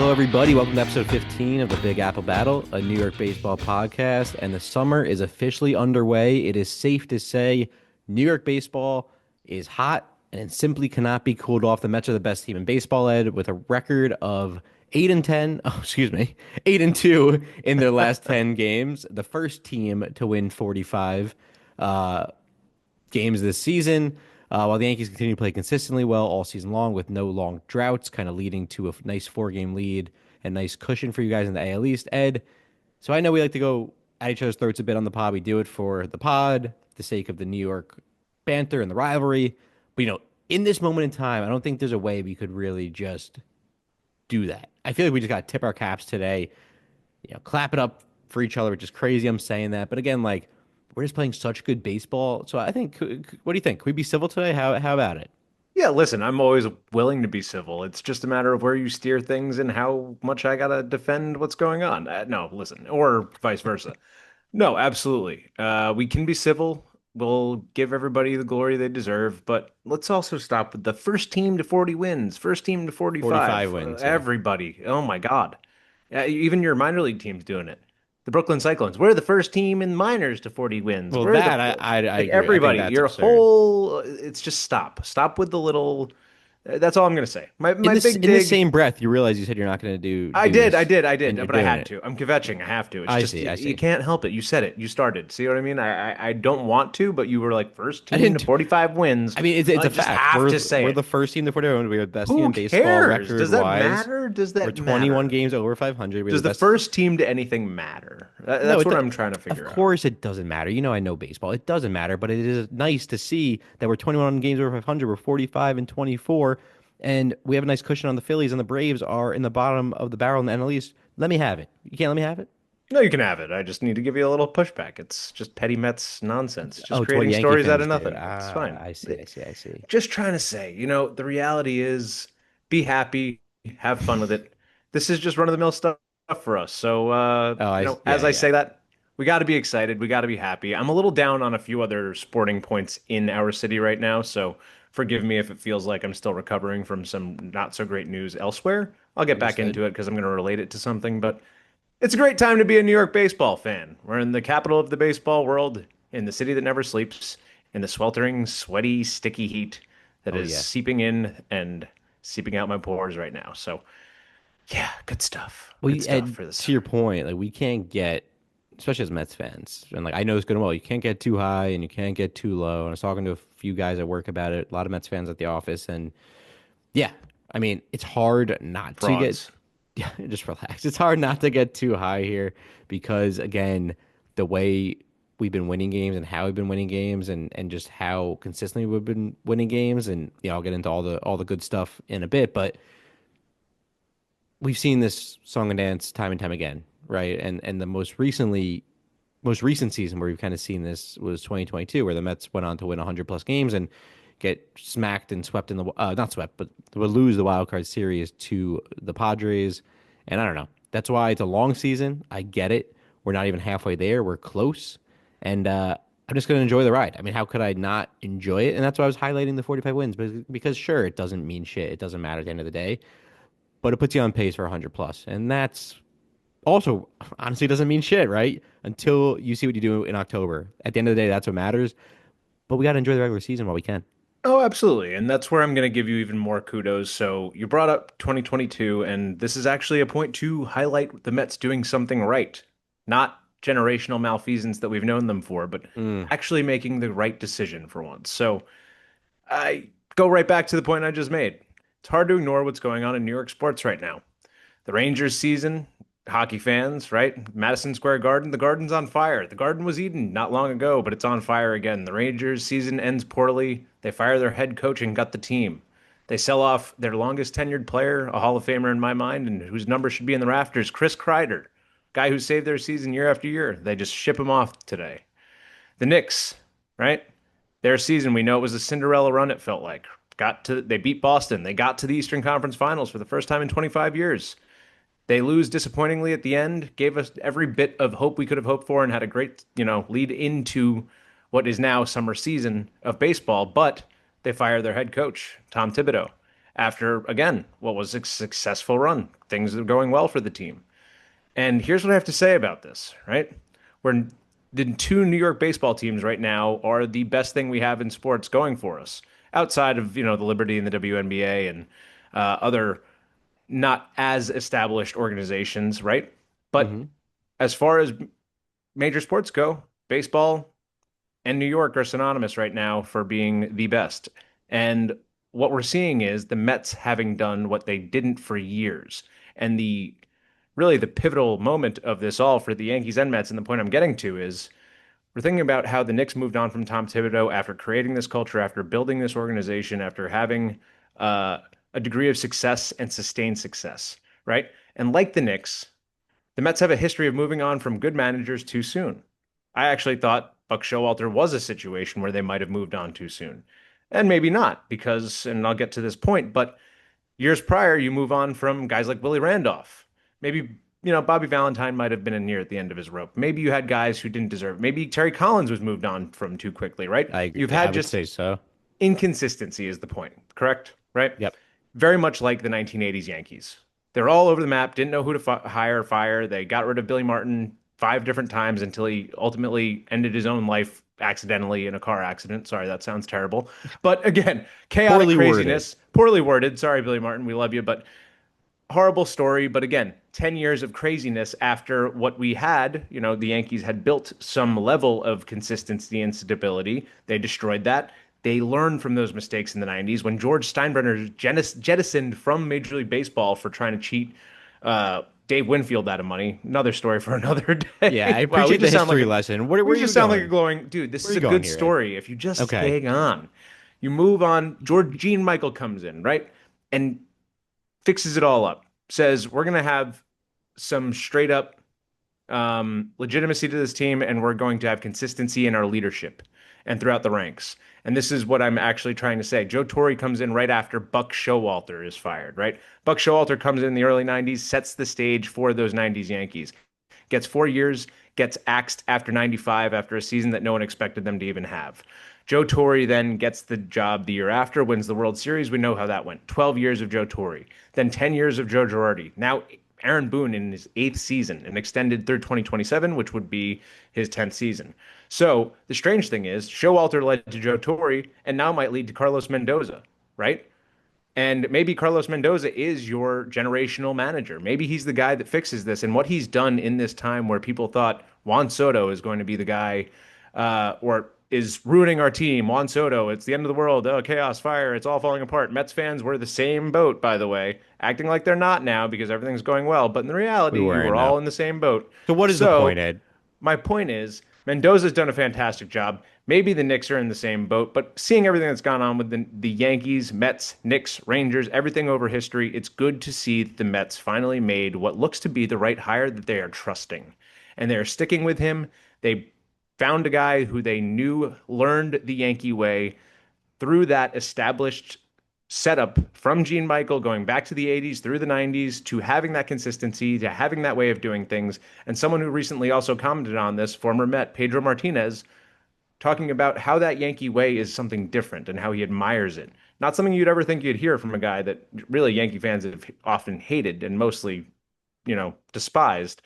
Hello, everybody. Welcome to episode 15 of the Big Apple Battle, a New York baseball podcast. And the summer is officially underway. It is safe to say New York baseball is hot and it simply cannot be cooled off. The Mets are the best team in baseball, Ed, with a record of 8 and 10. Oh, excuse me, 8 and 2 in their last 10 games. The first team to win 45 uh, games this season. While the Yankees continue to play consistently well all season long with no long droughts, kind of leading to a nice 4 game lead and nice cushion for you guys in the AL East. Ed, so I know we like to go at each other's throats a bit on the pod. We do it for the pod, the sake of the New York banter and the rivalry. But, in this moment in time, I don't think there's a way we could really just do that. I feel like we just got to tip our caps today, clap it up for each other, which is crazy. I'm saying that. But again, like, we're just playing such good baseball. So I think, what do you think? Can we be civil today? How about it? Yeah, listen, I'm always willing to be civil. It's just a matter of where you steer things and how much I gotta defend what's going on. No, listen, or vice versa. No, absolutely. We can be civil. We'll give everybody the glory they deserve, but let's also stop with the first team to 40 wins, first team to 45 45. wins, yeah. Everybody. Oh my God. Even your minor league team's doing it. The Brooklyn Cyclones. We're the first team in minors to 40 wins. Well, We're the that I like agree. I think everybody. that's Your absurd. whole it's just stop. Stop with the little that's all I'm gonna say. My big In the dig. same breath, you realize you said you're not going to I do did, I this, did, I and did, you're but I doing had it. to. I'm kvetching. I have to. It's I just see. I you see. can't help it. You said it. You started. See what I mean? I don't want to, but you were like first I team to didn't. 45 wins. I mean, it's I a just fact. have to say We're it. the first team to 41. We're the best team Who in baseball cares? record Does that wise. matter? Does We're that 21 matter? games over 500. We're the Does the best. first team to anything matter? No, That's what I'm trying to of figure out. course it doesn't matter. I know baseball. It doesn't matter, but it is nice to see that we're 21 games over 500. We're 45 and 24, and we have a nice cushion on the Phillies, and the Braves are in the bottom of the barrel in the NL East. Let me have it. You can't let me have it? No, you can have it. I just need to give you a little pushback. It's just petty Mets nonsense. Just Oh, it's what creating Yankee stories out of fans do. nothing. It's Ah, fine. I see. I see. I see. Just trying to say, the reality is be happy, have fun with it. This is just run-of-the-mill stuff for us. So, Oh, as yeah, I yeah. say that, we got to be excited. We got to be happy. I'm a little down on a few other sporting points in our city right now. So forgive me if it feels like I'm still recovering from some not so great news elsewhere. I'll get back Understood. into it because I'm going to relate it to something, but it's a great time to be a New York baseball fan. We're in the capital of the baseball world, in the city that never sleeps, in the sweltering, sweaty, sticky heat that Oh, is yeah. seeping in and seeping out my pores right now. So, yeah, good stuff. Well, Good stuff and for the to your summer. point, like we can't get, especially as Mets fans, and like I know it's good and well, you can't get too high and you can't get too low. And I was talking to a few guys at work about it, a lot of Mets fans at the office, and yeah, I mean it's hard not to get, Frauds. yeah, just relax. It's hard not to get too high here because again, the way we've been winning games and how we've been winning games and just how consistently we've been winning games, and I'll get into all the good stuff in a bit, but we've seen this song and dance time and time again, right? And the most recent season where we've kind of seen this was 2022, where the Mets went on to win 100 plus games and get smacked and swept in the not swept, but would lose the wild card series to the Padres. And I don't know. That's why it's a long season. I get it. We're not even halfway there. We're close, and I'm just going to enjoy the ride. I mean, how could I not enjoy it? And that's why I was highlighting the 45 wins, because sure, it doesn't mean shit. It doesn't matter at the end of the day, but it puts you on pace for 100 plus, and that's also honestly doesn't mean shit, right? Until you see what you do in October. At the end of the day, that's what matters. But we got to enjoy the regular season while we can. Oh, absolutely. And that's where I'm going to give you even more kudos. So you brought up 2022, and this is actually a point to highlight the Mets doing something right. Not generational malfeasance that we've known them for, but Mm. actually making the right decision for once. So I go right back to the point I just made. It's hard to ignore what's going on in New York sports right now. The Rangers season, hockey fans, right? Madison Square Garden, the Garden's on fire. The Garden was Eden not long ago, but it's on fire again. The Rangers season ends poorly. They fire their head coach and gut the team. They sell off their longest tenured player, a Hall of Famer in my mind, and whose number should be in the rafters, Chris Kreider, guy who saved their season year after year. They just ship him off today. The Knicks, right? Their season, we know it was a Cinderella run, it felt like. They beat Boston. They got to the Eastern Conference Finals for the first time in 25 years. They lose disappointingly at the end, gave us every bit of hope we could have hoped for, and had a great, lead into what is now summer season of baseball. But they fire their head coach, Tom Thibodeau. after, again, what was a successful run. Things are going well for the team. And here's what I have to say about this, right? We're the two New York baseball teams right now are the best thing we have in sports going for us, outside of, the Liberty and the WNBA and other not as established organizations, right? But Hmm. as far as major sports go, baseball and New York are synonymous right now for being the best. And what we're seeing is the Mets having done what they didn't for years. And the really the pivotal moment of this all for the Yankees and Mets, and the point I'm getting to is we're thinking about how the Knicks moved on from Tom Thibodeau after creating this culture, after building this organization, after having uh, a degree of success and sustained success, right? And like the Knicks, the Mets have a history of moving on from good managers too soon. I actually thought Buck Showalter was a situation where they might have moved on too soon. And maybe not, because, and I'll get to this point, but years prior, you move on from guys like Willie Randolph. Maybe, Bobby Valentine might have been a near at the end of his rope. Maybe you had guys who didn't deserve it. Maybe Terry Collins was moved on from too quickly, right? I agree. You've Yeah, I had would just say so. inconsistency is the point, correct? Right? Yep. Very much like the 1980s Yankees. They're all over the map, didn't know who to hire or fire. They got rid of Billy Martin 5 different times until he ultimately ended his own life accidentally in a car accident. Sorry, that sounds terrible. But again, chaotic Poorly worded. craziness, poorly worded. Sorry, Billy Martin, we love you, but horrible story. But again, 10 years of craziness after what we had, the Yankees had built some level of consistency and stability. They destroyed that. They learned from those mistakes in the 90s when George Steinbrenner jettisoned from Major League Baseball for trying to cheat Dave Winfield out of money. Another story for another Yeah, I day. Wow, appreciate the history lesson. Where we are you just sound like a going? glowing dude. This Where are is you a going good here, Ed? story. If you just Okay. hang on, you move on. Gene Michael comes in, right? And fixes it all up. Says we're gonna have some straight up legitimacy to this team, and we're going to have consistency in our leadership and throughout the ranks. And this is what I'm actually trying to say. Joe Torre comes in right after Buck Showalter is fired, right? Buck Showalter comes in the early 90s, sets the stage for those 90s Yankees. Gets 4 years, gets axed after 95 after a season that no one expected them to even have. Joe Torre then gets the job the year after, wins the World Series. We know how that went. 12 years of Joe Torre, then 10 years of Joe Girardi. Now Aaron Boone in his eighth season and extended through 2027, which would be his 10th season. So the strange thing is, Showalter led to Joe Torre and now might lead to Carlos Mendoza, right? And maybe Carlos Mendoza is your generational manager. Maybe he's the guy that fixes this. And what he's done in this time where people thought Juan Soto is going to be the guy or is ruining our team. Juan Soto, it's the end of the world. Oh, chaos, fire, it's all falling apart. Mets fans were the same boat, by the way, acting like they're not now because everything's going well. But in We reality, you were weren't, all no. in the same boat. So what is the So point, Ed? my point is, Mendoza's done a fantastic job. Maybe the Knicks are in the same boat, but seeing everything that's gone on with the Yankees, Mets, Knicks, Rangers, everything over history, it's good to see that the Mets finally made what looks to be the right hire that they are trusting. And they're sticking with him. They found a guy who they knew learned the Yankee way through that established setup from Gene Michael going back to the 80s through the 90s to having that consistency, to having that way of doing things. And someone who recently also commented on this, former Met Pedro Martinez, talking about how that Yankee way is something different and how he admires it. Not something you'd ever think you'd hear from a guy that really Yankee fans have often hated and mostly, despised.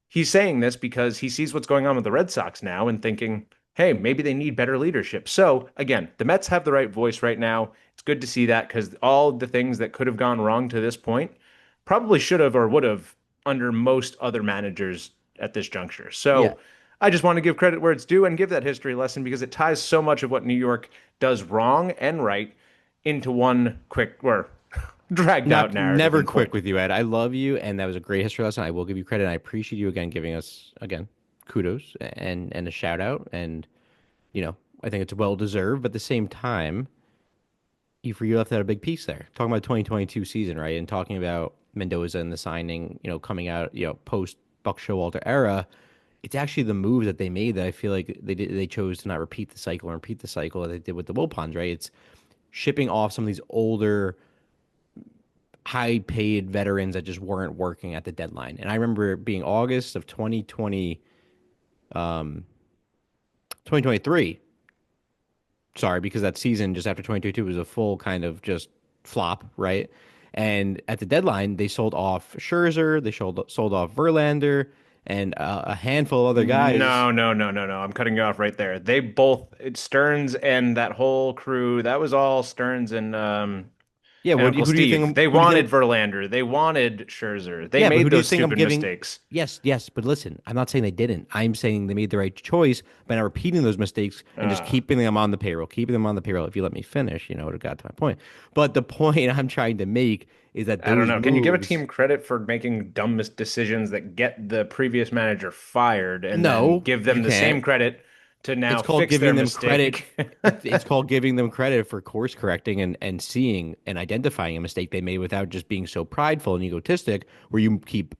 He's saying this because he sees what's going on with the Red Sox now and thinking, hey, maybe they need better leadership. So, again, the Mets have the right voice right now. It's good to see that because all the things that could have gone wrong to this point probably should have or would have under most other managers at this juncture. Yeah. So, I just want to give credit where it's due and give that history lesson because it ties so much of what New York does wrong and right into one quick or dragged out Not narrative never and quick point. with you, Ed. I love you, and that was a great history lesson. I will give you credit. And I appreciate you again giving us again kudos and a shout out. And I think it's well deserved. But at the same time, you left out a big piece there. Talking about 2022 season, right? And talking about Mendoza and the signing, coming out, post Buck Showalter era. It's actually the moves that they made that I feel like they chose to not repeat the cycle and repeat the cycle that they did with the Wilpons, right? It's shipping off some of these older, high paid veterans that just weren't working at the deadline. And I remember it being August of 2023. Sorry, because that season just after 2022 was a full kind of just flop, right? And at the deadline, they sold off Scherzer, they sold off Verlander, and a handful of other guys. No, no, no, no, no. I'm cutting you off right there. They both, Stearns and that whole crew, that was all Stearns Yeah, and Uncle who do you Steve. think? They Who do you wanted think? Verlander. They wanted Scherzer. They Yeah, but who made do you those think I'm stupid giving? mistakes. Yes, yes, but listen, I'm not saying they didn't. I'm saying they made the right choice by not repeating those mistakes and just Uh, keeping them on the payroll, keeping them on the payroll. If you let me finish, it would have got to my point. But the point I'm trying to make is that I don't those know. Can you give a moves, team credit for making dumb decisions that get the previous manager fired and then no, give you them the can't. same credit to now It's called fix their giving them credit. mistake? It's called giving them credit for course correcting and seeing and identifying a mistake they made without just being so prideful and egotistic, where you keep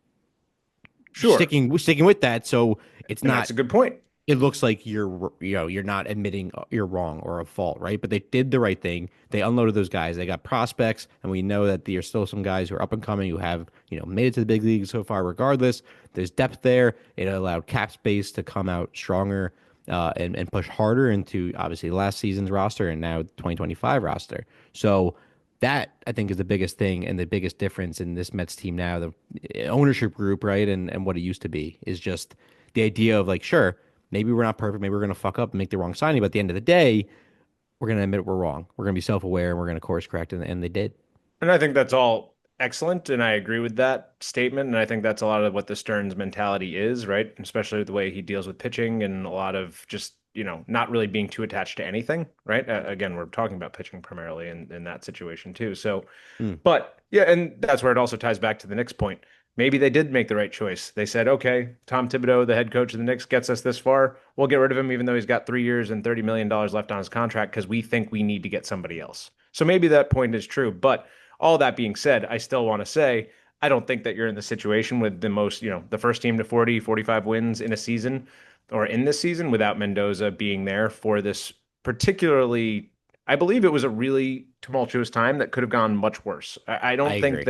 Sure. sticking with that. So it's And that's not. a good point. It looks like you're not admitting you're wrong or a fault, right? But they did the right thing. They unloaded those guys. They got prospects, and we know that there's still some guys who are up and coming who have made it to the big leagues so far. Regardless, there's depth there. It allowed cap space to come out stronger and push harder into obviously last season's roster and now 2025 roster. So that I think is the biggest thing and the biggest difference in this Mets team now, the ownership group, right, and what it used to be is just the idea of like, sure, maybe we're not perfect, maybe we're gonna fuck up and make the wrong signing, but at the end of the day, we're gonna admit we're wrong. We're gonna be self-aware and we're gonna course correct, and they did. And I think that's all excellent, and I agree with that statement. And I think that's a lot of what the Stearns mentality is, right? Especially the way he deals with pitching and a lot of just, not really being too attached to anything, right? Again, we're talking about pitching primarily in that situation too. So, Hmm. but yeah, and that's where it also ties back to the Knicks point. Maybe they did make the right choice. They said, okay, Tom Thibodeau, the head coach of the Knicks, gets us this far. We'll get rid of him, even though he's got 3 years and $30 million left on his contract, because we think we need to get somebody else. So maybe that point is true. But all that being said, I still want to say, I don't think that you're in the situation with the most, the first team to 40, 45 wins in a season or in this season without Mendoza being there for this particularly. I believe it was a really tumultuous time that could have gone much worse. I agree.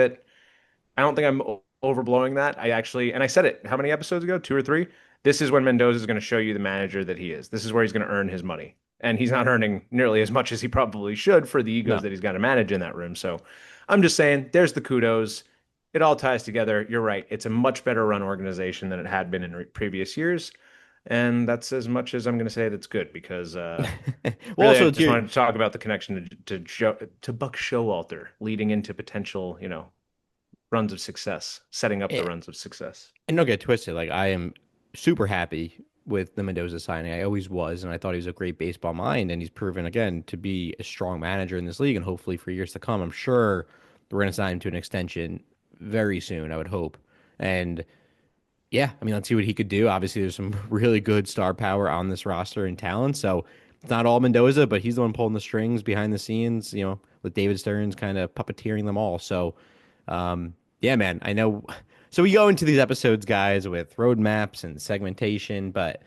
I don't think I'm overblowing that. I actually, and I said it how many episodes ago? Two or three? This is when Mendoza is going to show you the manager that he is. This is where he's going to earn his money. And he's not earning nearly as much as he probably should for the egos No. that he's got to manage in that room. So I'm just saying, there's the kudos. It all ties together. You're right. It's a much better run organization than it had been in previous years. And that's as much as I'm going to say that's good because Well, really, I also just wanted to talk about the connection to Buck Showalter leading into potential, runs of success, setting up the eh, runs of success. and don't get twisted. Like I am super happy with the Mendoza signing. I always was, and I thought he was a great baseball mind, and he's proven again to be a strong manager in this league, and hopefully for years to come. I'm sure we're going to sign him to an extension very soon. I would hope, and yeah, I mean, let's see what he could do. Obviously, there's some really good star power on this roster and talent. So it's not all Mendoza, but he's the one pulling the strings behind the scenes, with David Stearns kind of puppeteering them all. So, yeah, man, I know. So we go into these episodes, guys, with roadmaps and segmentation, but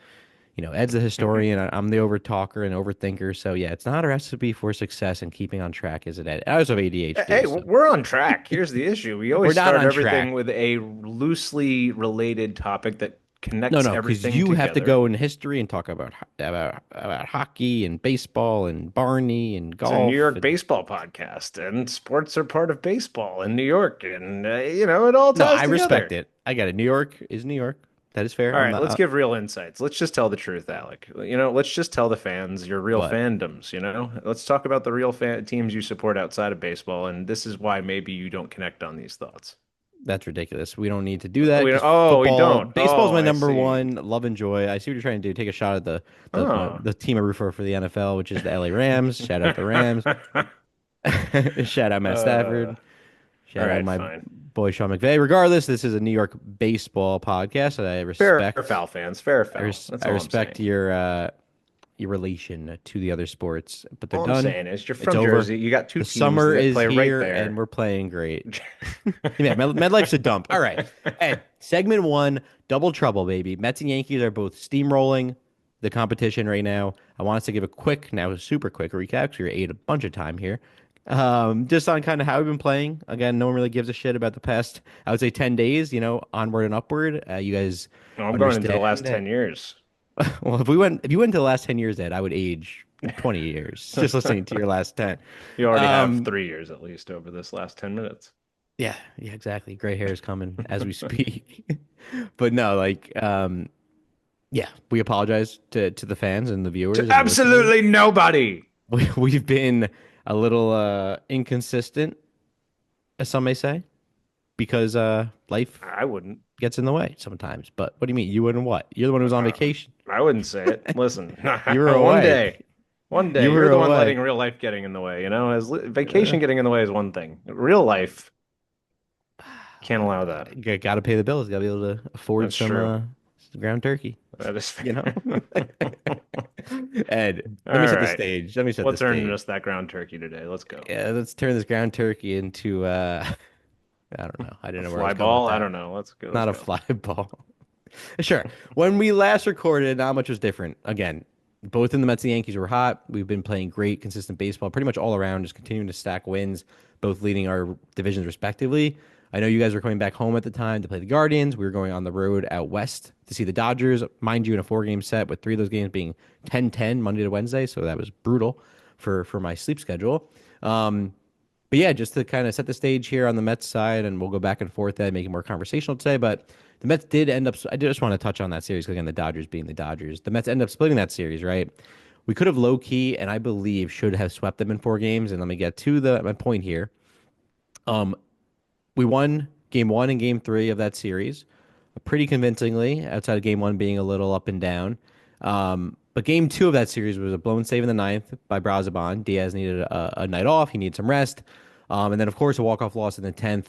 Ed's the historian. I'm the over talker and overthinker. So yeah, it's not a recipe for success and keeping on track, is it, Ed? I also have ADHD, Hey, so we're on track. Here's the issue. We we're always not start on everything track. with a loosely related topic that No, connects no, because everything you have to together. go in history and talk about hockey and baseball and Barney and It's a New golf York and baseball podcast, and sports are part of baseball in New York, and it all no, ties I respect together. it. I got it. New York is New York. That is fair. All I'm right, not let's give real insights. Let's just tell the truth, Alec. Let's just tell the fans your real what? fandoms, Let's talk about the real teams you support outside of baseball, and this is why maybe you don't connect on these thoughts. That's ridiculous. We don't need to do that because We don't. baseball is Oh, my I number see. one love and joy. I see what you're trying to do. Take a shot at Oh. the team I root for the NFL, which is the LA Rams. Shout out the Rams. Shout out Matt All Stafford. Shout out right, my fine. boy Sean McVay. Regardless, this is a New York baseball podcast, and Fair foul fans, fair foul. That's I all I'm respect saying. your relation to the other sports, but they're All I'm done. saying is you're It's from over. Jersey. You got two The teams summer that is play right here, and there. we're playing great. Yeah, MetLife's a dump. All right. Ed, segment one, double trouble, baby. Mets and Yankees are both steamrolling the competition right now. I want us to give a quick, now super quick recap because we ate a bunch of time here. Just on kind of how we've been playing. Again, no one really gives a shit about the past, I would say 10 days, onward and upward. You guys No, I'm going into the last understand. 10 years. Well, if you went to the last 10 years, Ed, I would age 20 years just listening to your last 10. You already have Um, 3 years at least over this last 10 minutes. yeah, yeah, exactly. Gray hair is coming as we speak. But no, yeah, we apologize to the fans and the To viewers and the listeners. absolutely nobody. We've been a little inconsistent, as some may say, because life I wouldn't. gets in the way sometimes. But what do you mean? You wouldn't what? You're the one who was on vacation. I wouldn't say it. Listen, You were one away. day, one You day, you're were the one away. letting real life getting in the way. You know, as Uh, vacation getting in the way is one thing. Real life can't allow that. you got to pay the bills. Got to be able to afford That's true. some ground turkey. That is You know. fair. Ed, All let me set the right. stage. Let me set the What's earning stage. us that ground turkey today? Let's go. Yeah, let's turn this ground turkey into I don't know. I A didn't know where I fly was going with ball? I that. don't know. Let's go. Let's Not a go. fly ball. Sure. When we last recorded, not much was different. Again, both in the Mets and the Yankees were hot. We've been playing great, consistent baseball pretty much all around, just continuing to stack wins, both leading our divisions respectively. I know you guys were coming back home at the time to play the Guardians. We were going on the road out west to see the Dodgers, mind you, in a four-game set, with three of those games being 10-10 Monday to Wednesday. So that was brutal for my sleep schedule. But yeah, just to kind of set the stage here on the Mets side, and we'll go back and forth and make it more conversational today. But the Mets did end up. I just want to touch on that series because again, the Dodgers being the Dodgers, the Mets end up splitting that series, right? We could have low key, and I believe should have swept them in four games. And let me get to the my point here. Um, we won game one and game three of that series pretty convincingly, outside of game one being a little up and down. But game two of that series was a blown save in the ninth by Brazaban. Diaz needed a night off. He needed some rest. And then, of course, a walk-off loss in the 10th,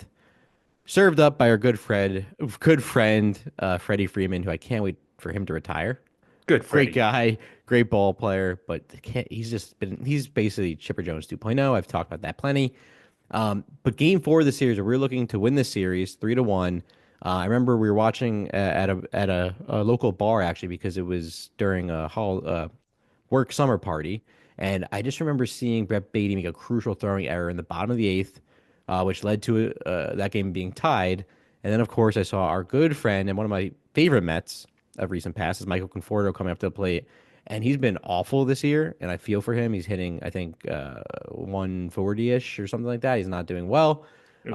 served up by our good friend, Freddie Freeman, who I can't wait for him to retire. Good, Great Freddie. guy, great ball player, but he's basically Chipper Jones 2.0. I've talked about that plenty. But game four of the series, we're looking to win this series 3-1. I remember we were watching at a local bar actually because it was during a work summer party, and I just remember seeing Brett Beatty make a crucial throwing error in the bottom of the eighth, which led to that game being tied. And then of course I saw our good friend and one of my favorite Mets of recent past is Michael Conforto coming up to the plate. And he's been awful this year, and I feel for him. He's hitting, I think, 140-ish or something like that. He's not doing well. Oof.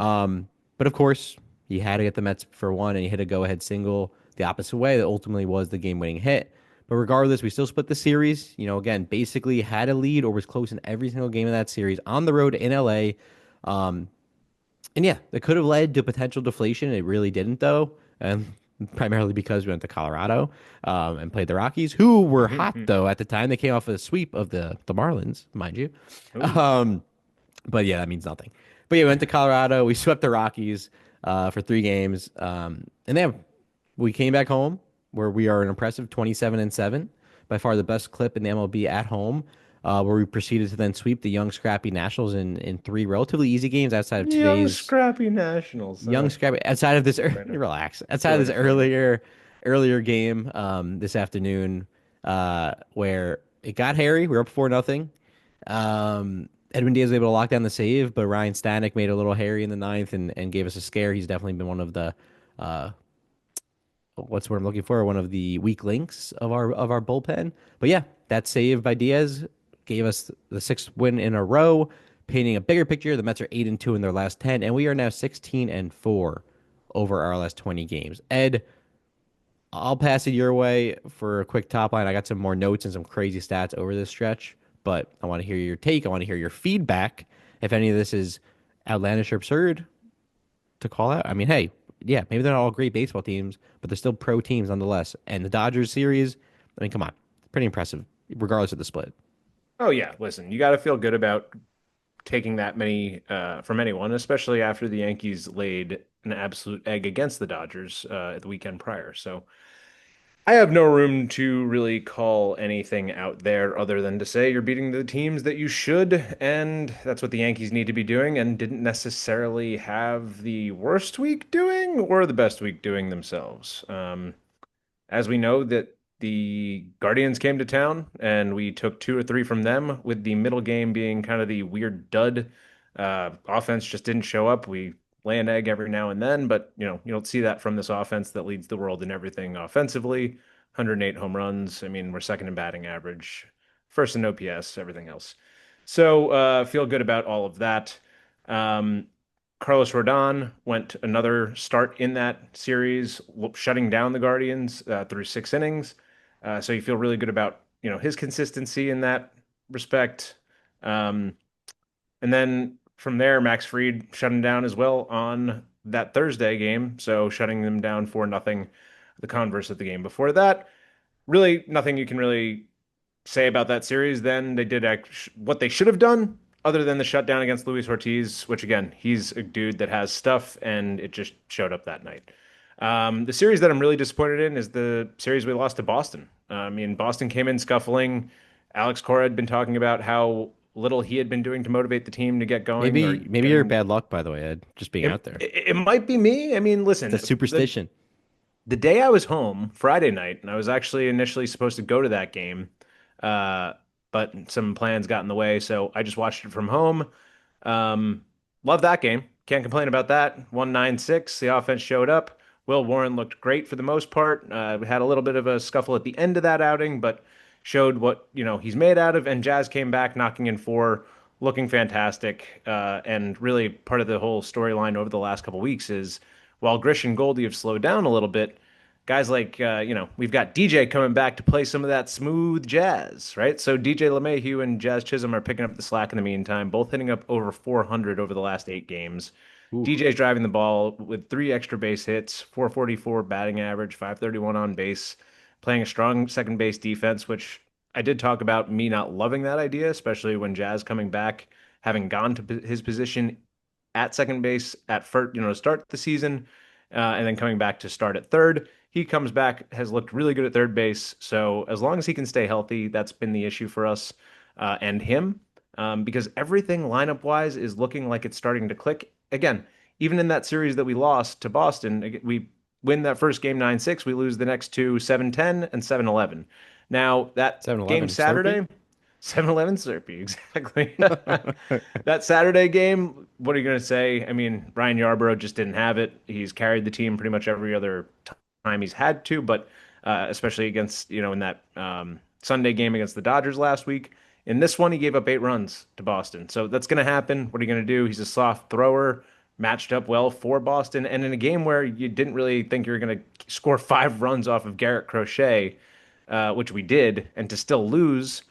But of course, he had to get the Mets for one, and he hit a go-ahead single the opposite way that ultimately was the game-winning hit. But regardless, we still split the series. You know, again, basically had a lead or was close in every single game of that series on the road in LA. Um, and yeah, that could have led to potential deflation. It really didn't, though. And primarily because we went to Colorado and played the Rockies, who were hot, though, at the time. They came off a sweep of the Marlins, mind you. Ooh. Um, but yeah, that means nothing. But yeah, we went to Colorado. We swept the Rockies for three games. And then we came back home where we are an impressive 27-7, by far the best clip in the MLB at home, where we proceeded to then sweep the young, scrappy Nationals in three relatively easy games outside of Young today's scrappy Nationals. young, scrappy, outside of this, Brandon. relax, outside Feel of like this a friend. earlier game this afternoon, where it got hairy. We were up 4-0. Edwin Diaz was able to lock down the save, but Ryan Stanek made a little hairy in the ninth and gave us a scare. He's definitely been one of the uh, what's what I'm looking for, one of the weak links of our bullpen. But yeah, that save by Diaz gave us the sixth win in a row, painting a bigger picture. The Mets are 8-2 in their last 10, and we are now 16-4 over our last 20 games. Ed, I'll pass it your way for a quick top line. I got some more notes and some crazy stats over this stretch, but I want to hear your take. I want to hear your feedback. If any of this is outlandish or absurd to call out, I mean, hey, yeah, maybe they're not all great baseball teams, but they're still pro teams nonetheless. And the Dodgers series, I mean, come on, pretty impressive, regardless of the split. Oh yeah, listen, you got to feel good about taking that many from anyone, especially after the Yankees laid an absolute egg against the Dodgers the weekend prior. So I have no room to really call anything out there other than to say you're beating the teams that you should, and that's what the Yankees need to be doing, and didn't necessarily have the worst week doing or the best week doing themselves. As we know that the Guardians came to town and we took two or three from them, with the middle game being kind of the weird dud. Offense just didn't show up. We lay an egg every now and then, but you don't see that from this offense that leads the world in everything offensively. 108 home runs. I mean, we're second in batting average. first in OPS, everything else. So feel good about all of that. Um, Carlos Rodon went another start in that series, shutting down the Guardians through 6 innings. So you feel really good about his consistency in that respect. Um, and then from there, Max Fried shutting down as well on that Thursday game, so shutting them down for nothing. The converse of the game before that, really nothing you can really say about that series. Then they did what they should have done, other than the shutdown against Luis Ortiz, which again, he's a dude that has stuff, and it just showed up that night. The series that I'm really disappointed in is the series we lost to Boston. I mean, Boston came in scuffling. Alex Cora had been talking about how little he had been doing to motivate the team to get going or Maybe you're getting. bad luck, by the way, Ed, just being out there. It might be me. I mean, It's a listen, superstition. the day I was home, Friday night, and I was actually initially supposed to go to that game, uh, but some plans got in the way, so I just watched it from home. Um, Love that game. Can't complain about that. 1-9-6. The offense showed up. Will Warren looked great for the most part. We had a little bit of a scuffle at the end of that outing, but showed what he's made out of. And Jazz came back, knocking in four, looking fantastic. And really, part of the whole storyline over the last couple weeks is while Grish and Goldie have slowed down a little bit, guys like we've got DJ coming back to play some of that smooth jazz, right? So DJ LeMahieu and Jazz Chisholm are picking up the slack in the meantime, both hitting up over 400 over the last 8 games. Ooh. DJ's driving the ball with 3 extra base hits, 444 batting average, 531 on base, playing a strong second base defense, which I did talk about me not loving that idea, especially when Jazz coming back, having gone to his position at second base at first, to start the season, and then coming back to start at third. He comes back, has looked really good at third base. So as long as he can stay healthy, that's been the issue for us and him, because everything lineup wise is looking like it's starting to click. Again, even in that series that we lost to Boston, we win that first game 9-6, we lose the next two 7-10 and 7-11. Now, that game 7-Eleven Slurpee. Saturday, 7-Eleven Slurpee, exactly. That Saturday game, what are you going to say? I mean, Ryan Yarbrough just didn't have it. He's carried the team pretty much every other time he's had to, but especially against, in that Sunday game against the Dodgers last week. In this one, he gave up 8 runs to Boston. So that's going to happen. What are you going to do? He's a soft thrower, matched up well for Boston. And in a game where you didn't really think you were going to score 5 runs off of Garrett Crochet, which we did, and to still lose,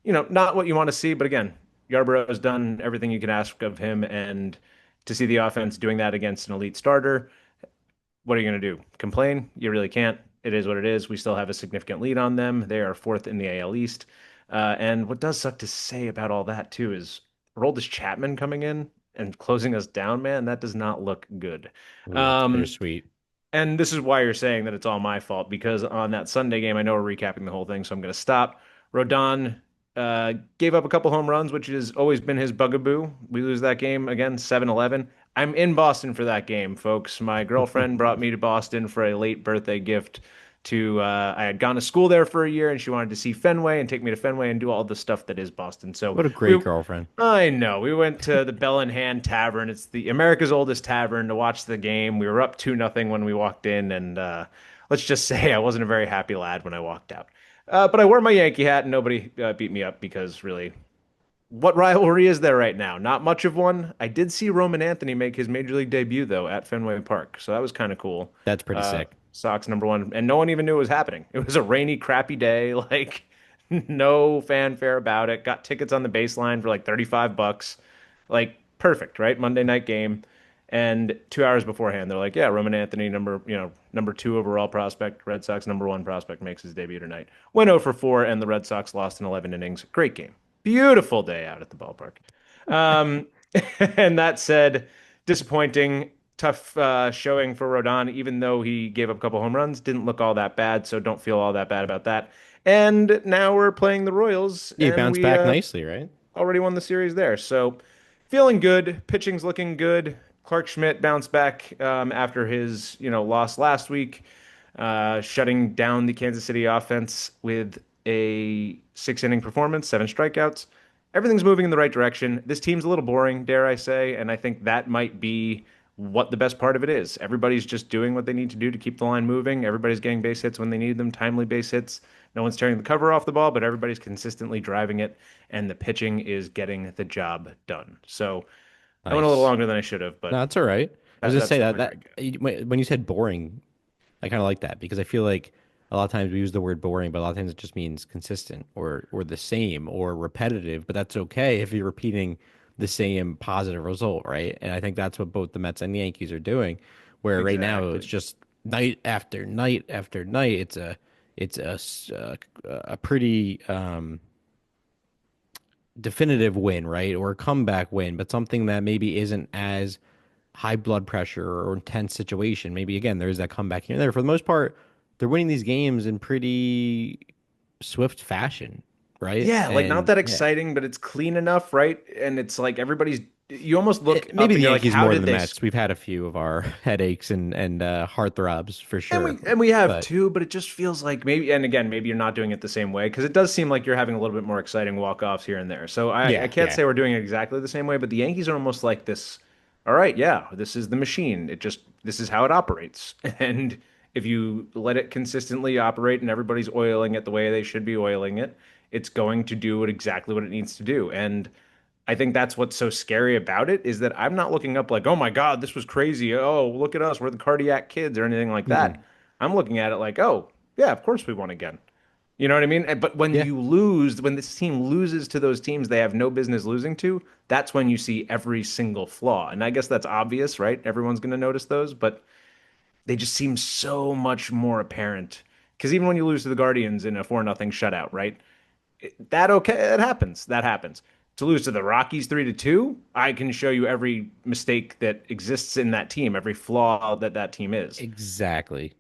not what you want to see. But again, Yarbrough has done everything you can ask of him. And to see the offense doing that against an elite starter, what are you going to do? Complain? You really can't. It is what it is. We still have a significant lead on them. They are fourth in the AL East. And what does suck to say about all that, too, is Roldis Chapman coming in and closing us down, man. That does not look good. Ooh, that's Um, bittersweet. and this is why you're saying that it's all my fault, because on that Sunday game, I know we're recapping the whole thing, so I'm going to stop. Rodon gave up a couple home runs, which has always been his bugaboo. We lose that game again, 7-11. I'm in Boston for that game, folks. My girlfriend brought me to Boston for a late birthday gift to I had gone to school there for a year and she wanted to see Fenway and take me to Fenway and do all the stuff that is Boston. So What a great girlfriend. I know. We went to the Bell in Hand Tavern. It's the America's oldest tavern to watch the game. We were up 2-0 when we walked in, and let's just say I wasn't a very happy lad when I walked out. But I wore my Yankee hat, and nobody beat me up because really, what rivalry is there right now? Not much of one. I did see Roman Anthony make his major league debut though at Fenway Park, so that was kind of cool. That's pretty sick. Sox #1, and no one even knew it was happening. It was a rainy, crappy day, like no fanfare about it. Got tickets on the baseline for like $35, like perfect, right? Monday night game, and 2 hours beforehand, they're like, "Yeah, Roman Anthony, number 2 overall prospect, Red Sox #1 prospect, makes his debut tonight." Went 0 for 4, and the Red Sox lost in 11 innings. Great game. Beautiful day out at the ballpark. Um, and that said, disappointing, tough showing for Rodon, even though he gave up a couple home runs. Didn't look all that bad, so don't feel all that bad about that. And now we're playing the Royals, You and bounced we back nicely, right? already won the series there. So feeling good. Pitching's looking good. Clark Schmidt bounced back after his loss last week, shutting down the Kansas City offense with a 6 inning performance, 7 strikeouts. Everything's moving in the right direction. This team's a little boring, dare I say, and I think that might be what the best part of it is. Everybody's just doing what they need to do to keep the line moving. Everybody's getting base hits when they need them, timely base hits. No one's tearing the cover off the ball, but everybody's consistently driving it, and the pitching is getting the job done. So I went a little Nice. longer than I should have, No, but that's all right. I was gonna that's say the that point where I get. when you said boring, I kind of like that because I feel like a lot of times we use the word boring, but a lot of times it just means consistent or the same or repetitive. But that's okay if you're repeating the same positive result, right? And I think that's what both the Mets and the Yankees are doing. Where right now it's Exactly. just night after night after night. It's a pretty definitive win, right? Or a comeback win, but something that maybe isn't as high blood pressure or intense situation. Maybe again, there's that comeback here and there. For the most part, they're winning these games in pretty swift fashion, right? Yeah, like not And that yeah, exciting, but it's clean enough, right? And it's like everybody's, you almost look maybe up the and you're like, Yankees how more than did the they Mets. We've had a few of our headaches and heartthrobs for And sure, we have but too, but it just feels like maybe, and again, maybe you're not doing it the same way because it does seem like you're having a little bit more exciting walk-offs here and there. So I yeah, can't yeah, say we're doing it exactly the same way, but the Yankees are almost like this. All right, yeah, this is the machine. It just this is how it operates. And if you let it consistently operate and everybody's oiling it the way they should be oiling it, it's going to do exactly what it needs to do. And I think that's what's so scary about it is that I'm not looking up like, oh my God, this was crazy. Oh, look at us. We're the cardiac kids or anything like that. mm-mm. I'm looking at it like, oh, yeah, of course we won again. You know what I mean? But when Yeah, you lose, when this team loses to those teams they have no business losing to, that's when you see every single flaw. And I guess that's obvious, right? Everyone's going to notice those, but they just seem so much more apparent. Because even when you lose to the Guardians in a 4-0 shutout, right? That okay, that happens. That happens. To lose to the Rockies 3-2, I can show you every mistake that exists in that team, every flaw that that team is. exactly.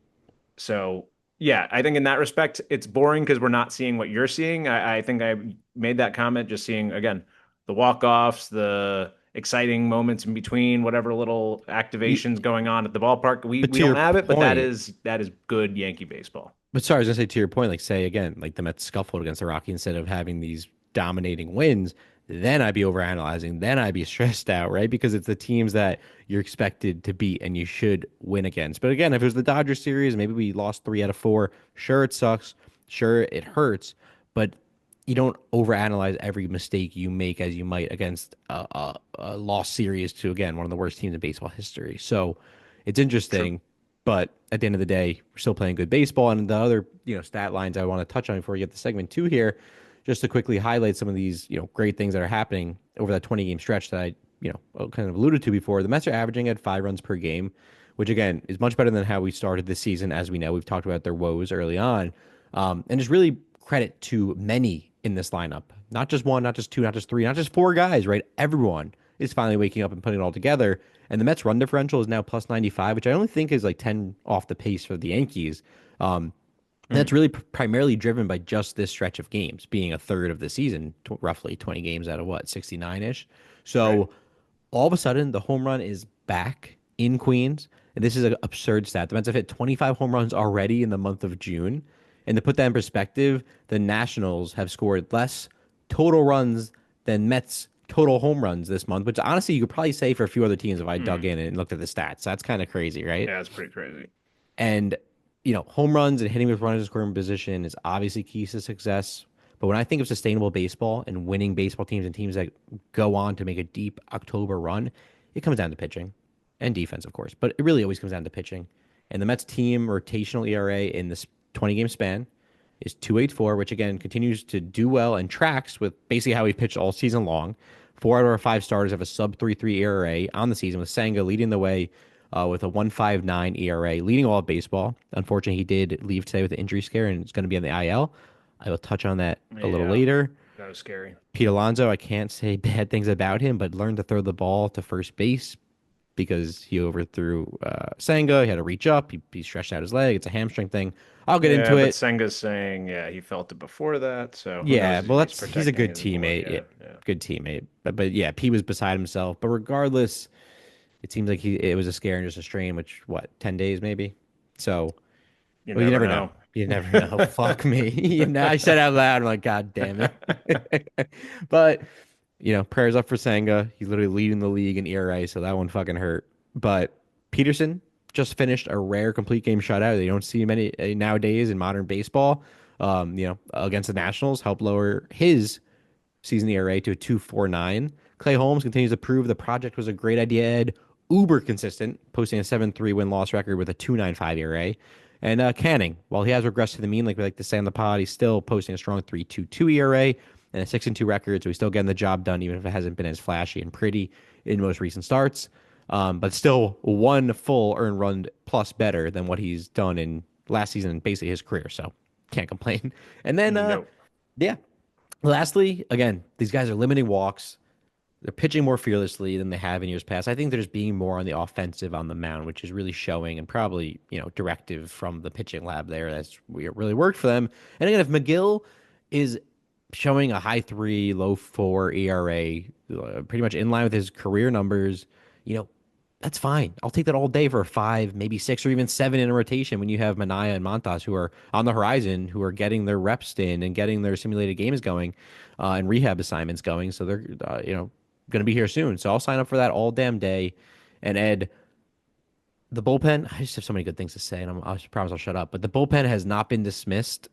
So, yeah, I think in that respect, it's boring because we're not seeing what you're seeing. I think I made that comment just seeing, again, the walk-offs, the exciting moments in between, whatever little Y- activations going on at the ballpark. We But we to don't your have it, but point, that is good Yankee baseball. but sorry, I was gonna say to your point, like say again, like the Mets scuffled against the Rockies instead of having these dominating wins, then I'd be overanalyzing, then I'd be stressed out, right? Because it's the teams that you're expected to beat and you should win against. But again, if it was the Dodgers series, maybe we lost 3 out of 4. Sure, it sucks. Sure, it hurts, but you don't overanalyze every mistake you make as you might against a lost series to again one of the worst teams in baseball history. So it's True. interesting. But at the end of the day, we're still playing good baseball. And the other, stat lines I want to touch on before we get to segment 2 here, just to quickly highlight some of these, great things that are happening over that 20 game stretch that I, kind of alluded to before. The Mets are averaging at 5 runs per game, which again is much better than how we started this season. As we know, we've talked about their woes early on. And just really credit to many in this lineup, not just one, not just two, not just three, not just four guys, right? Everyone is finally waking up and putting it all together. And the Mets run differential is now plus 95, which I only think is like 10 off the pace for the Yankees. And that's Mm, really primarily driven by just this stretch of games being a third of the season, roughly 20 games out of what, 69 ish. right. So all of a sudden, the home run is back in Queens. And this is an absurd stat. The Mets have hit 25 home runs already in the month of June. And to put that in perspective, the Nationals have scored less total runs than Mets total home runs this month, which honestly you could probably say for a few other teams if I dug Mm, in and looked at the stats. That's kind of crazy, right? yeah, that's pretty crazy. And home runs and hitting with runners in scoring position is obviously keys to success. But when I think of sustainable baseball and winning baseball teams and teams that go on to make a deep October run, it comes down to pitching and defense, of course. But it really always comes down to pitching. And the Mets team rotational ERA in this 20 game span is 2.84, which again continues to do well and tracks with basically how we pitched all season long. 4 out of our 5 starters have a sub 3.3 ERA on the season, with Senga leading the way with a 1.59 ERA, leading all of baseball. Unfortunately, he did leave today with an injury scare and is going to be on the IL. I will touch on that a little Yeah, later. that was scary. Pete Alonso, I can't say bad things about him, but learned to throw the ball to first base because he overthrew Senga. He had to reach up. He stretched out his leg. It's a hamstring thing. I'll get Yeah, into but it. Senga's saying, yeah, he felt it before that, so who knows Yeah, if well, he's he's a protecting good his boy. teammate. Yeah, Yeah, yeah. good teammate. But yeah, P was beside himself. But regardless, it seems like it was a scare and just a strain, which what 10 days maybe. So You well, you never never know. know. You never know. Fuck me. I said out loud, I'm like, God damn it. But prayers up for Senga. He's literally leading the league in ERA, so that one fucking hurt. But Peterson just finished a rare complete game shutout. They don't see many nowadays in modern baseball. Against the Nationals, helped lower his season ERA to a 2.49. Clay Holmes continues to prove the project was a great idea. Ed, uber consistent, posting a 7.3 win-loss record with a 2.95 ERA. And Canning, while he has regressed to the mean, like we like to say on the pod, he's still posting a strong 3.22 ERA and a 6.2 record, so he's still getting the job done, even if it hasn't been as flashy and pretty in most recent starts. But still one full earned run plus better than what he's done in last season and basically his career. So can't complain. And then, No. yeah, lastly, again, these guys are limiting walks. They're pitching more fearlessly than they have in years past. I think they're just being more on the offensive on the mound, which is really showing and probably, directive from the pitching lab there. That's really worked for them. And again, if McGill is showing a high three, low four ERA, pretty much in line with his career numbers, you know, that's fine. I'll take that all day for a five, maybe six, or even seven in a rotation when you have Manaya and Montas who are on the horizon, who are getting their reps in and getting their simulated games going and rehab assignments going. So they're, going to be here soon. So I'll sign up for that all damn day. And Ed, the bullpen, I just have so many good things to say, and I promise I'll shut up. But the bullpen has not been dismissed.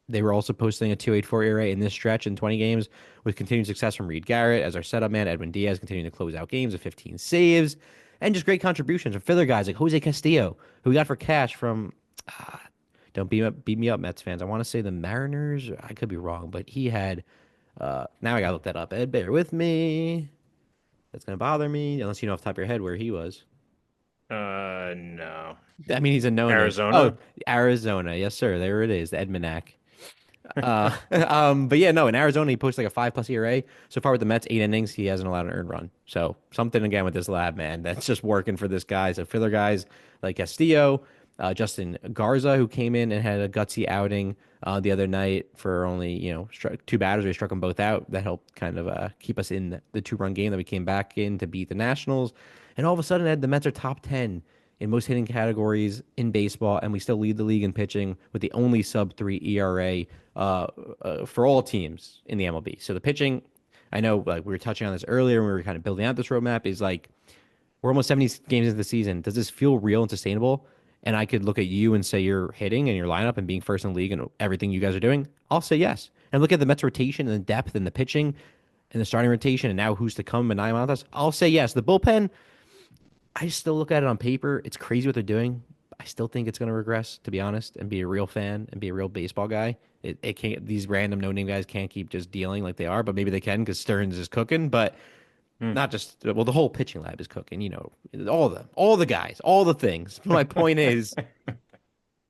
They were also posting a 2.84 ERA in this stretch in 20 games with continued success from Reed Garrett as our setup man. Edwin Diaz continuing to close out games with 15 saves and just great contributions from filler guys like Jose Castillo, who we got for cash from, don't beat me up, Mets fans. I want to say the Mariners. I could be wrong, but he had, now I got to look that up. Ed, bear with me. That's going to bother me unless you know off the top of your head where he was. No. I mean, he's a no name. Oh, Arizona? Arizona. Yes, sir. There it is. The Edmanac. But yeah, no, in Arizona, he posted like a 5+ ERA. So far with the Mets, 8 innings, he hasn't allowed an earned run. So something again with this lab, man, that's just working for this guy. So filler guys like Castillo, Justin Garza, who came in and had a gutsy outing the other night for only, two batters. We struck them both out. That helped kind of keep us in the 2-run game that we came back in to beat the Nationals. And all of a sudden, Ed, the Mets are top 10 in most hitting categories in baseball, and we still lead the league in pitching with the only sub 3 ERA for all teams in the MLB. So the pitching, I know like we were touching on this earlier when we were kind of building out this roadmap, is like we're almost 70 games into the season. Does this feel real and sustainable? And I could look at you and say you're hitting and your lineup and being first in the league and everything you guys are doing. I'll say yes. And look at the Mets rotation and the depth and the pitching and the starting rotation and now who's to come and 9 months. I'll say yes. The bullpen, I still look at it on paper. It's crazy what they're doing. I still think it's going to regress, to be honest, and be a real fan and be a real baseball guy. It can't. These random no name guys can't keep just dealing like they are, but maybe they can because Stearns is cooking. But Hmm. not just well, the whole pitching lab is cooking. All the guys, all the things. My point is,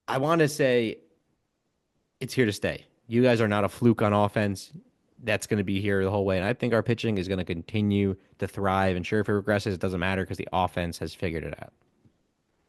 I want to say it's here to stay. You guys are not a fluke on offense. That's going to be here the whole way. And I think our pitching is going to continue to thrive. And sure, if it regresses, it doesn't matter because the offense has figured it out.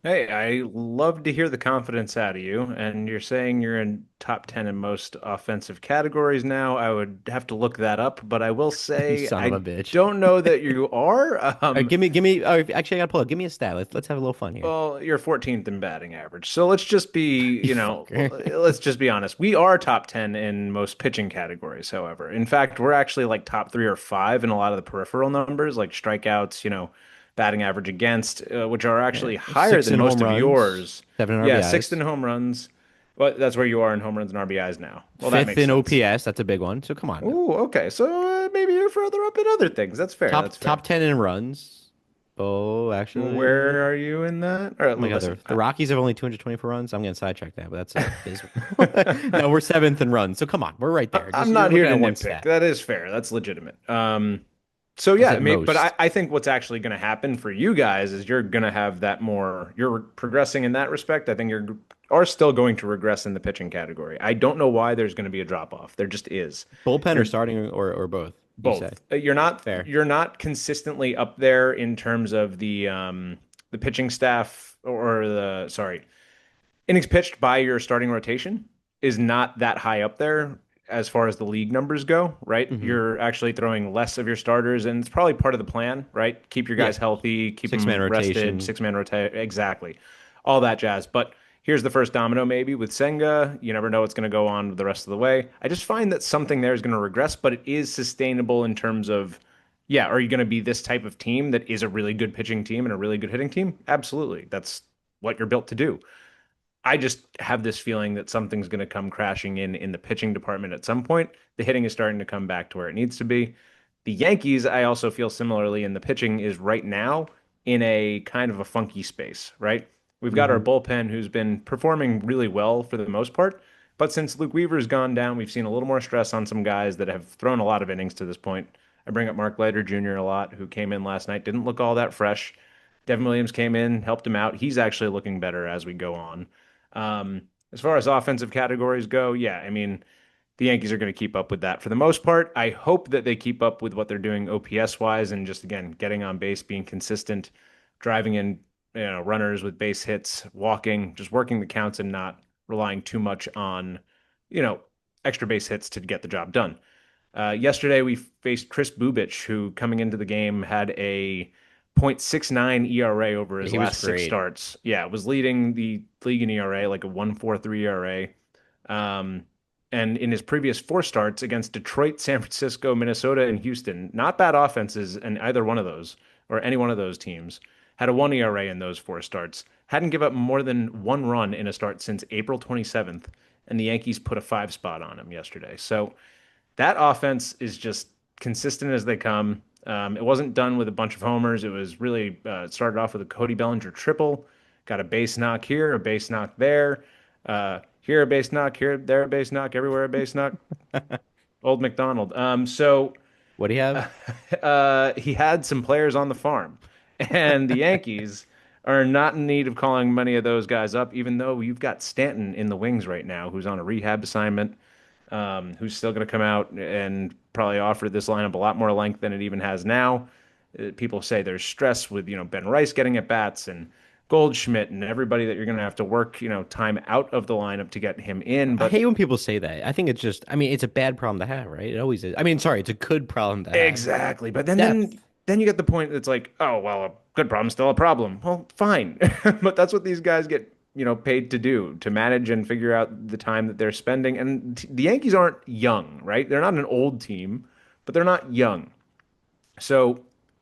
Hey, I love to hear the confidence out of you, and you're saying you're in top 10 in most offensive categories now. I would have to look that up, but I will You say son of a I bitch. don't know that you are. All right, give me. Oh, actually, I got to pull up. Give me a stat. Let's have a little fun here. Well, you're 14th in batting average. So let's just be, You fucker. let's just be honest. We are top 10 in most pitching categories, however. In fact, we're actually like top 3 or 5 in a lot of the peripheral numbers, like strikeouts, batting average against, which are Yeah, actually higher six than in most home of runs, yours. 7 in Yeah, sixth RBIs, in home runs. Well, that's where you are in home runs and RBIs now. Well, that fifth makes in sense. OPS. That's a big one. So come on. Oh, okay. So maybe you're further up in other things. That's fair. That's Top fair. 10 in runs. Oh, actually, Where are you in that? All right, oh my God, listen. the Rockies have only 224 runs. I'm getting sidetracked now, but that's abysmal. No, we're seventh in runs. So come on, we're right there. Just I'm you're not here looking to at one nitpick. stat. That is fair. That's legitimate. So I yeah, said but I, most. I think what's actually going to happen for you guys is you're going to have that more. You're progressing in that respect. I think you're are still going to regress in the pitching category. I don't know why there's going to be a drop off. There just is. Bullpen or You're starting or both, you say? both. You're not Fair. you're not consistently up there in terms of the pitching staff or the sorry innings pitched by your starting rotation is not that high up there as far as the league numbers go, right? Hmm. You're actually throwing less of your starters, and it's probably part of the plan, right? Keep your Yeah. guys healthy, keep 6-man them rested, rotation. 6 man rotate, exactly, all that jazz. But here's the first domino, maybe with Senga. You never know what's going to go on the rest of the way. I just find that something there is going to regress, but it is sustainable in terms of Yeah, are you going to be this type of team that is a really good pitching team and a really good hitting team? Absolutely. That's what you're built to do. I just have this feeling that something's going to come crashing in the pitching department at some point. The hitting is starting to come back to where it needs to be. The Yankees, I also feel similarly in the pitching is right now in a kind of a funky space, right? We've got our Hmm. bullpen who's been performing really well for the most part, but since Luke Weaver's gone down, we've seen a little more stress on some guys that have thrown a lot of innings to this point. I bring up Mark Leiter Jr. a lot, who came in last night, didn't look all that fresh. Devin Williams came in, helped him out. He's actually looking better as we go on. As far as offensive categories go, yeah, I mean, the Yankees are going to keep up with that for the most part. I hope that they keep up with what they're doing OPS wise and just again getting on base, being consistent, driving in runners with base hits, walking, just working the counts and not relying too much on you know extra base hits to get the job done. Yesterday we faced Chris Bubich, who coming into the game had a .69 ERA over Yeah, his he was last six great. starts. Yeah, was leading the league in ERA, like a 1.43 ERA. Um, and in his previous four starts against Detroit, San Francisco, Minnesota, and Houston, not bad offenses in either one of those or any one of those teams, had a 1 ERA in those four starts. Hadn't given up more than one run in a start since April 27th, and the Yankees put a five spot on him yesterday. So that offense is just consistent as they come. It wasn't done with a bunch of homers. It was really it started off with a Cody Bellinger triple, got a base knock here, a base knock there, here a base knock, here, there a base knock, everywhere a base knock. Old McDonald. What do you have? He had some players on the farm, and the Yankees are not in need of calling many of those guys up, even though you've got Stanton in the wings right now, who's on a rehab assignment, who's still going to come out and probably offer this lineup a lot more length than it even has now. People say there's stress with, Ben Rice getting at bats and Goldschmidt and everybody that you're going to have to work, time out of the lineup to get him in. I But hate when people say that. I think it's just, I mean, it's a bad problem to have, right? It always is. I mean, sorry, it's a good problem to have. exactly. But then Depth. then then you get the point that's like, oh well, a good problem's still a problem. Well, fine. But that's what these guys get, paid to do, to manage and figure out the time that they're spending. And the Yankees aren't young, right? They're not an old team, but they're not young. So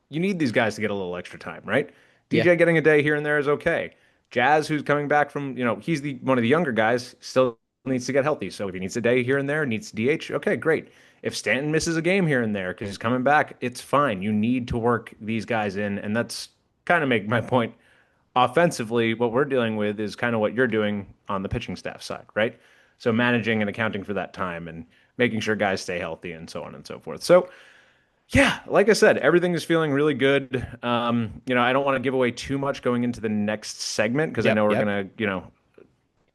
you need these guys to get a little extra time, right? Yeah. DJ getting a day here and there is okay. Jazz, who's coming back from, he's the one of the younger guys, still needs to get healthy. So if he needs a day here and there, needs DH, okay, great. If Stanton misses a game here and there because he's coming back, it's fine. You need to work these guys in, and that's kind of make my point. Offensively, what we're dealing with is kind of what you're doing on the pitching staff side, right? So managing and accounting for that time and making sure guys stay healthy and so on and so forth. So yeah, like I said, everything is feeling really good. I don't want to give away too much going into the next segment because I know Yep. we're Yep. gonna,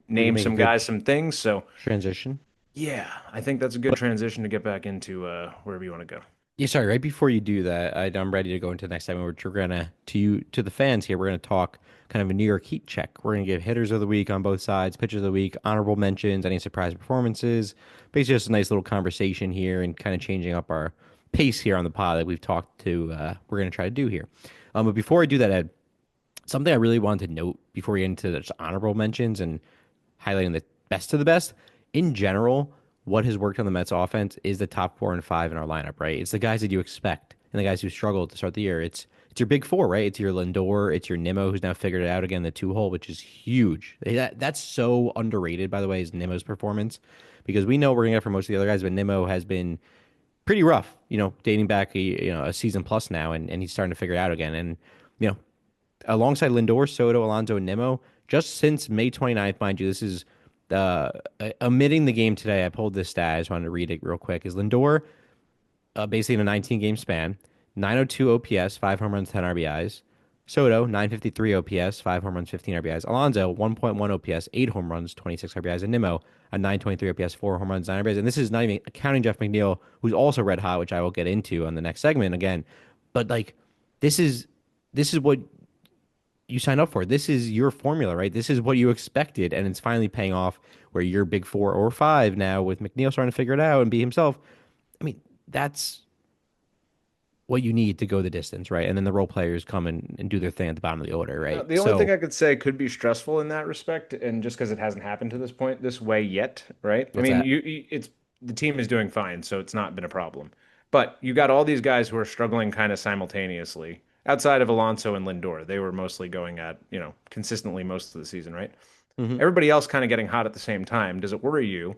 We can name make a some good guys some things. So transition. yeah, I think that's a good But transition to get back into wherever you want to go. yeah, sorry, right before you do that, I'm ready to go into the next segment, which we're gonna to the fans here. We're gonna talk kind of a New York Heat check. We're gonna give hitters of the week on both sides, pitchers of the week, honorable mentions, any surprise performances. Basically, just a nice little conversation here and kind of changing up our pace here on the pod that we've talked to. We're gonna try to do here. But before I do that, Ed, something I really wanted to note before we get into the just honorable mentions and highlighting the best of the best in general. What has worked on the Mets offense is the top 4 and 5 in our lineup, right? It's the guys that you expect and the guys who struggled to start the year. It's your big four, right? It's your Lindor, it's your Nimmo, who's now figured it out again, the two hole, which is huge. That's so underrated, by the way, is Nimmo's performance because we know we're gonna get from most of the other guys, but Nimmo has been pretty rough, dating back a season plus now, and he's starting to figure it out again. And you know, alongside Lindor, Soto, Alonso, and Nimmo, just since May 29th, mind you, this is omitting the game today. I pulled this stat. I just wanted to read it real quick. Is Lindor basically in a 19 game span, 902 OPS, 5 home runs, 10 RBIs. Soto, 953 OPS, 5 home runs, 15 RBIs. Alonso, 1.1 OPS, 8 home runs, 26 RBIs. And Nimmo, a 923 OPS, 4 home runs, 9 RBIs. And this is not even counting Jeff McNeil, who's also red hot, which I will get into on the next segment again. But like, this is what you sign up for. This is your formula, right? This is what you expected, and it's finally paying off. Where you're big 4 or 5 now with McNeil starting to figure it out and be himself. I mean, that's what you need to go the distance, right? And then the role players come and do their thing at the bottom of the order, right? The only thing So I could say could be stressful in that respect, and just because it hasn't happened to this point this way yet, right? I what's mean, that? it's the team is doing fine, so it's not been a problem. But you got all these guys who are struggling kind of simultaneously. Outside of Alonso and Lindor, they were mostly going at, consistently most of the season, right? Hmm. Everybody else kind of getting hot at the same time. Does it worry you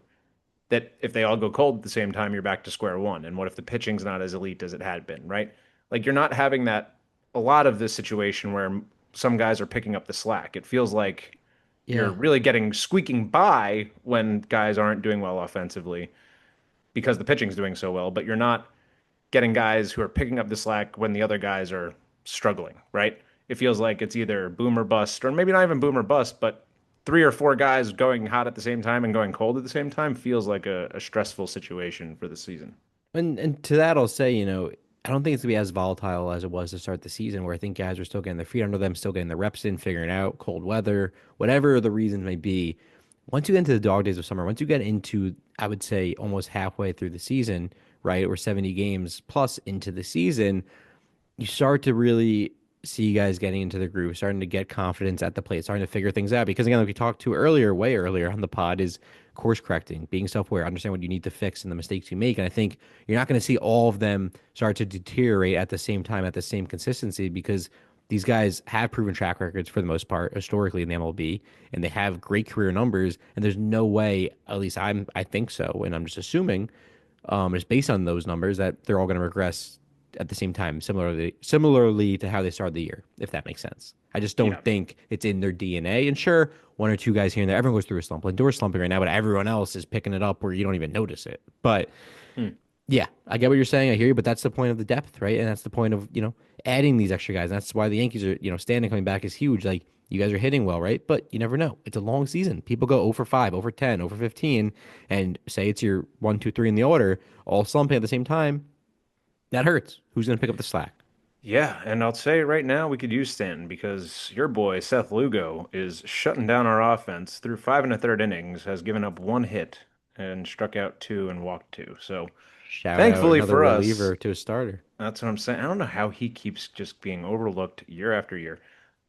that if they all go cold at the same time, you're back to square one? And what if the pitching's not as elite as it had been, right? Like you're not having that a lot of this situation where some guys are picking up the slack. It feels like you're Yeah. really getting squeaking by when guys aren't doing well offensively because the pitching's doing so well, but you're not getting guys who are picking up the slack when the other guys are struggling, right? It feels like it's either boom or bust, or maybe not even boom or bust, but three or four guys going hot at the same time and going cold at the same time feels like a stressful situation for the season. And to that, I'll say, I don't think it's gonna be as volatile as it was to start the season, where I think guys are still getting their feet under them, still getting the reps in, figuring out cold weather, whatever the reasons may be. Once you get into the dog days of summer, once you get into, I would say, almost halfway through the season, right, or 70 games plus into the season, you start to really see guys getting into the groove, starting to get confidence at the plate, starting to figure things out. Because again, like we talked to earlier, way earlier on the pod, is course correcting, being self-aware, understand what you need to fix and the mistakes you make. And I think you're not going to see all of them start to deteriorate at the same time, at the same consistency, because these guys have proven track records for the most part historically in the MLB, and they have great career numbers. And there's no way, at least I think so, and I'm just assuming, just based on those numbers, that they're all going to regress at the same time, similarly to how they started the year, if that makes sense. I just Yeah. don't think it's in their DNA. And sure, one or two guys here and there, everyone goes through a slump. Lindor's slumping right now, but everyone else is picking it up where you don't even notice it. But Hmm. yeah, I get what you're saying. I hear you, but that's the point of the depth, right? And that's the point of, adding these extra guys. And that's why the Yankees are, standing coming back is huge. Like, you guys are hitting well, right? But you never know. It's a long season. People go over 5, over 10, over 15, and say it's your 1, 2, 3 in the order, all slumping at the same time. That hurts. Who's going to pick up the slack? Yeah, and I'll say right now we could use Stanton because your boy Seth Lugo is shutting down our offense through 5 1/3 innings, has given up 1 hit and struck out two and walked two. So Shout out thankfully another for us, reliever to a starter. that's what I'm saying. I don't know how he keeps just being overlooked year after year.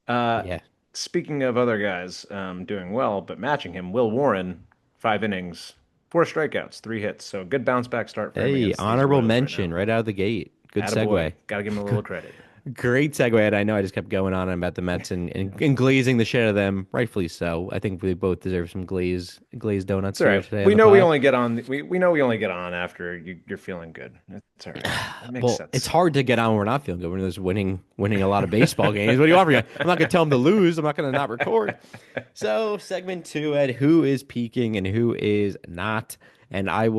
Uh, Yeah. Speaking of other guys doing well, but matching him, Will Warren, 5 innings, 4 strikeouts, 3 hits. So good bounce back start for him Hey, against these honorable Royals right now. mention right out of the gate. Good Attaboy. segue. Got to give him a little credit. Great segue. And I know I just kept going on about the Mets and glazing the shit out of them, rightfully so. I think we both deserve some glazed donuts It's all here right. today on We the know we pod. only get on. We know we only get on after you're feeling good. It's all right. It makes Well, it's sense. hard to get on when we're not feeling good. When there's winning a lot of baseball games. What do you want from me? I'm not gonna tell them to lose. I'm not gonna not record. So segment two, Ed, who is peaking and who is not? And I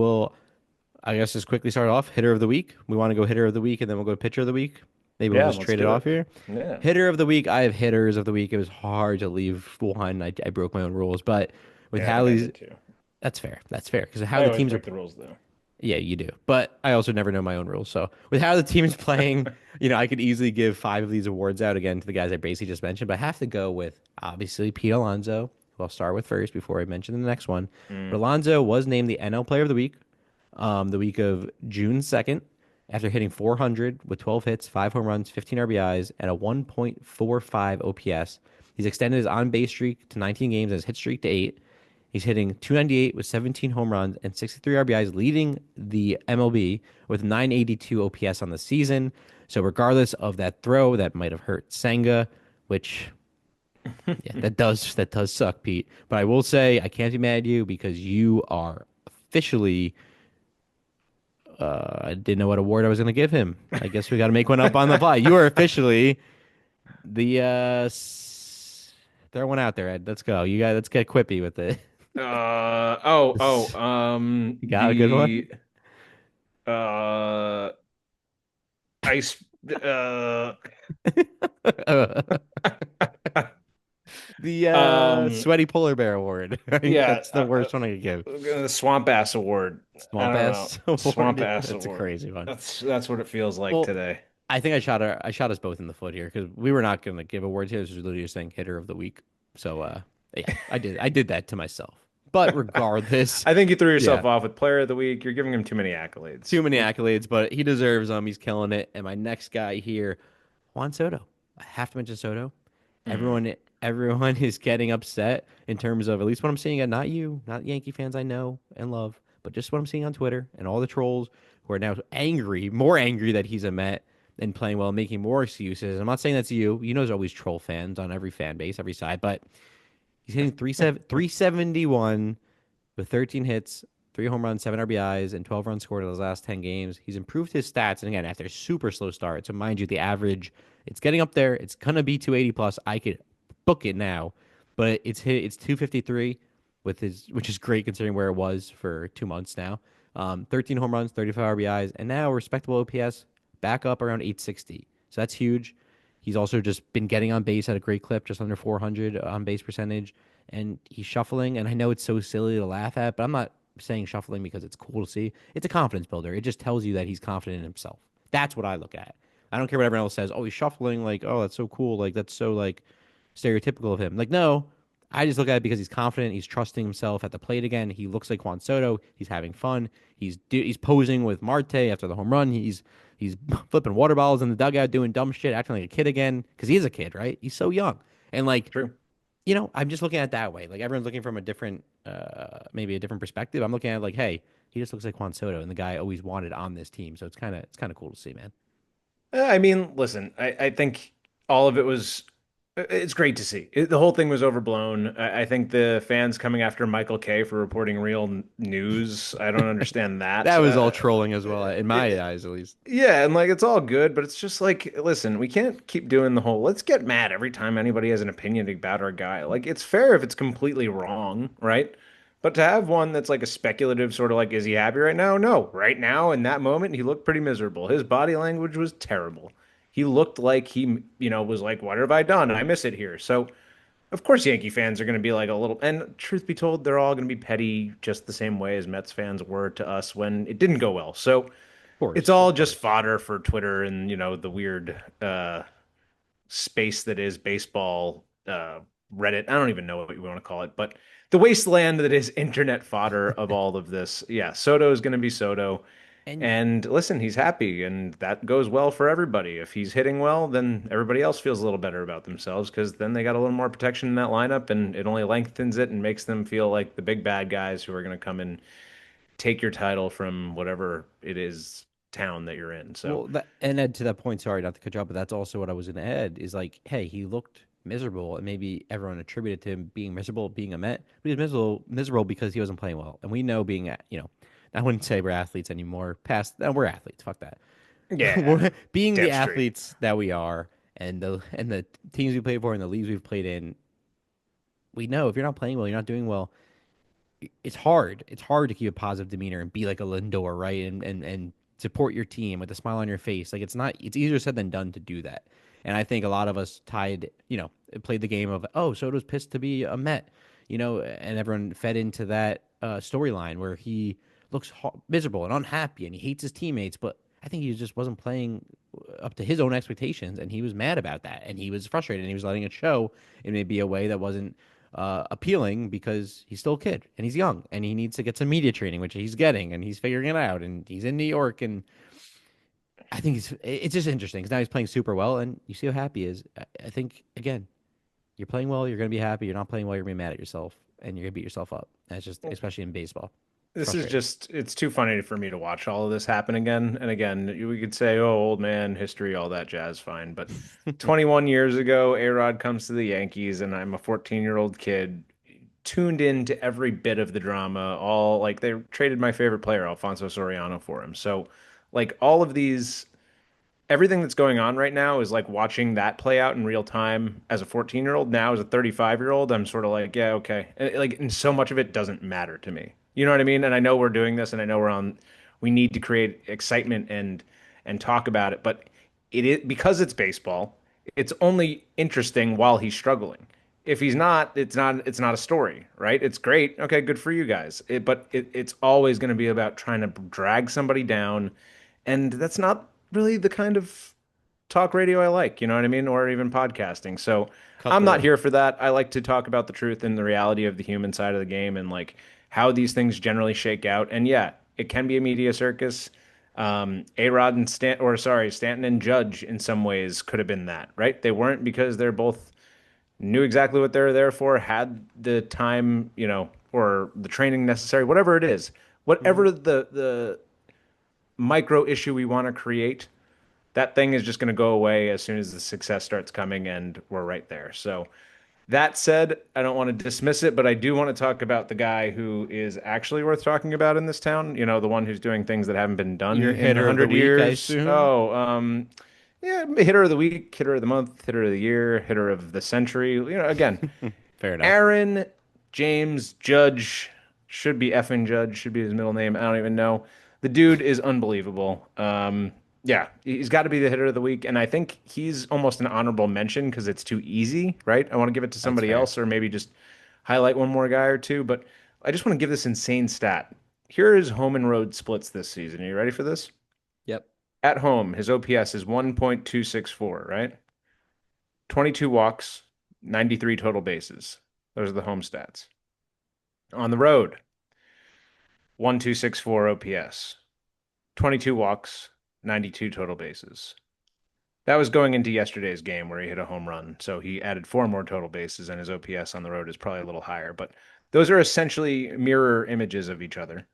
guess just quickly start off. Hitter of the week. We want to go hitter of the week, and then we'll go pitcher of the week. Maybe we'll Yeah, just let's trade it do off it. here. Yeah, Hitter of the week. I have hitters of the week. It was hard to leave one. I broke my own rules, but with yeah, I think how I these, did too. that's fair. That's fair because how I the always teams are. break the rules though. Yeah, you do. But I also never know my own rules. So with how the team is playing, I could easily give 5 of these awards out again to the guys I basically just mentioned. But I have to go with obviously Pete Alonso, who I'll start with first before I mention the next one. But Mm. Alonso was named the NL Player of the Week, the week of June 2nd, after hitting 400 with 12 hits, 5 home runs, 15 RBIs, and a 1.45 OPS. He's extended his on base streak to 19 games and his hit streak to 8. He's hitting 298 with 17 home runs and 63 RBIs, leading the MLB with 982 OPS on the season. So, regardless of that throw that might have hurt Senga, which yeah, that does suck, Pete. But I will say I can't be mad at you because you are officially. I didn't know what award I was going to give him. I guess we got to make one up on the fly. You are officially the throw one out there, Ed. Let's go. You got. Let's get quippy with it. You got a good one. The uh, ice, uh, The um, sweaty polar bear award. I think yeah, that's the worst one I could give. the Swamp Ass Award. I Swamp don't know. ass Swamp award. Ass That's a Award. crazy one. That's what it feels like Well, today. I think I shot us both in the foot here because we were not going to give awards here. This was literally just saying hitter of the week. So yeah, I did that to myself. But regardless, I think you threw yeah, yourself off with Player of the Week. You're giving him too many accolades. too many accolades, but he deserves them. He's killing it. And my next guy here, Juan Soto. I have to mention Soto. Mm. Everyone is getting upset in terms of at least what I'm seeing, and not you, not Yankee fans I know and love, but just what I'm seeing on Twitter and all the trolls who are now angry, more angry that he's a Met and playing well, making more excuses. I'm not saying that's you. You know, there's always troll fans on every fan base, every side, but he's hitting 371 with 13 hits, 3 home runs, 7 RBIs, and 12 runs scored in his last 10 games. He's improved his stats. And again, after a super slow start, so mind you, the average, it's getting up there. It's going to be 280 plus. I could book it now, but it's 253 with his, which is great considering where it was for 2 months now. 13 home runs, 35 RBIs, and now respectable OPS back up around 860. So that's huge. He's also just been getting on base at a great clip, just under 400 on base percentage, and he's shuffling. And I know it's so silly to laugh at, but I'm not saying shuffling because it's cool to see. It's a confidence builder. It just tells you that he's confident in himself. That's what I look at. I don't care what everyone else says. Oh, he's shuffling. Like, oh, that's so cool. Like, that's so like stereotypical of him. Like, no, I just look at it because he's confident. He's trusting himself at the plate again. He looks like Juan Soto. He's having fun. He's posing with Marte after the home run. He's flipping water bottles in the dugout, doing dumb shit, acting like a kid again because he is a kid, right? He's so young, and like True. I'm just looking at it that way. Like everyone's looking from a different, maybe a different perspective. I'm looking at it like, hey, he just looks like Juan Soto, and the guy I always wanted on this team. So it's kind of cool to see, man. I mean, listen, I think all of it was, it's great to see. The whole thing was overblown. I think the fans coming after Michael K for reporting real news, I don't understand That that. was all trolling as well, in my eyes, at least. Yeah, and like it's all good, but it's just like, listen, we can't keep doing the whole let's get mad every time anybody has an opinion about our guy. Like it's fair if it's completely wrong, right? But to have one that's like a speculative sort of like, is he happy right now? No, right now in that moment, he looked pretty miserable. His body language was terrible. He looked like he was like, what have I done? I miss it here. So, of course, Yankee fans are going to be like a little, and truth be told, they're all going to be petty just the same way as Mets fans were to us when it didn't go well. So, it's Course, all of just course. fodder for Twitter and the weird space that is baseball Reddit. I don't even know what you want to call it, but the wasteland that is internet fodder of all of this. Yeah, Soto is going to be Soto. And And listen, he's happy, and that goes well for everybody. If he's hitting well, then everybody else feels a little better about themselves because then they got a little more protection in that lineup, and it only lengthens it and makes them feel like the big bad guys who are going to come and take your title from whatever it is town that you're in. So well, and Ed, to that point, sorry not to cut you off, but that's also what I was going to add is like, hey, he looked miserable, and maybe everyone attributed to him being miserable, being a Met, but he was miserable because he wasn't playing well. And we know I wouldn't say we're athletes anymore. Past, no, we're athletes. Fuck that. yeah, We're being the damn straight. athletes that we are, and the teams we play for and the leagues we've played in, we know if you're not playing well, you're not doing well. It's hard. It's hard to keep a positive demeanor and be like a Lindor, right? And support your team with a smile on your face. Like it's easier said than done to do that. And I think a lot of us played the game of, oh, Soto's pissed to be a Met, and everyone fed into that storyline where he looks miserable and unhappy and he hates his teammates. But I think he just wasn't playing up to his own expectations, and he was mad about that, and he was frustrated, and he was letting it show in maybe a way that wasn't appealing because he's still a kid and he's young and he needs to get some media training, which he's getting, and he's figuring it out, and he's in New York, and I think it's just interesting because now he's playing super well, and you see how happy he is. I think again, you're playing well, you're gonna be happy. You're not playing well, you're gonna be mad at yourself, and you're gonna beat yourself up. That's just especially in baseball. It's This is frustrating. just, it's too funny for me to watch all of this happen again and again. We could say, oh, old man, history, all that jazz, fine. But 21 years ago, A-Rod comes to the Yankees, and I'm a 14-year-old kid tuned into every bit of the drama. All like they traded my favorite player, Alfonso Soriano, for him. So, like, all of these everything that's going on right now is like watching that play out in real time as a 14-year-old. Now as a 35-year-old, I'm sort of like, yeah, okay. And so much of it doesn't matter to me. You know what I mean? And I know we're doing this and I know we need to create excitement and talk about it, but it is because it's baseball, it's only interesting while he's struggling. If he's not, it's not a story, right? It's great. Okay, good for you guys. It's always going to be about trying to drag somebody down, and that's not really the kind of talk radio I like, you know what I mean? Or even podcasting. So I'm not Cutthroat. here for that. I like to talk about the truth and the reality of the human side of the game and like how these things generally shake out. And yeah, it can be a media circus. A-Rod and Stanton and Judge in some ways could have been that, right? They weren't because they're both knew exactly what they were there for, had the time, or the training necessary, whatever it is. Hmm. Whatever the micro issue we want to create, that thing is just going to go away as soon as the success starts coming, and we're right there. So that said, I don't want to dismiss it, but I do want to talk about the guy who is actually worth talking about in this town. You know, the one who's doing things that haven't been done Your in a hitter of the hundred week, I years. assume. Yeah, hitter of the week, hitter of the month, hitter of the year, hitter of the century. You know, again, Fair enough. Aaron James Judge should be effing Judge, should be his middle name. I don't even know. The dude is unbelievable. Yeah, he's got to be the hitter of the week, and I think he's almost an honorable mention because it's too easy, right? I want to give it to That's somebody fair. else, or maybe just highlight one more guy or two. But I just want to give this insane stat. Here is home and road splits this season. Are you ready for this? Yep. At home, his OPS is 1.264, right? 22 walks, 93 total bases. Those are the home stats. On the road, 1.264 OPS, 22 walks, 92 total bases. That was going into yesterday's game where he hit a home run. So he added four more total bases, and his OPS on the road is probably a little higher. But those are essentially mirror images of each other.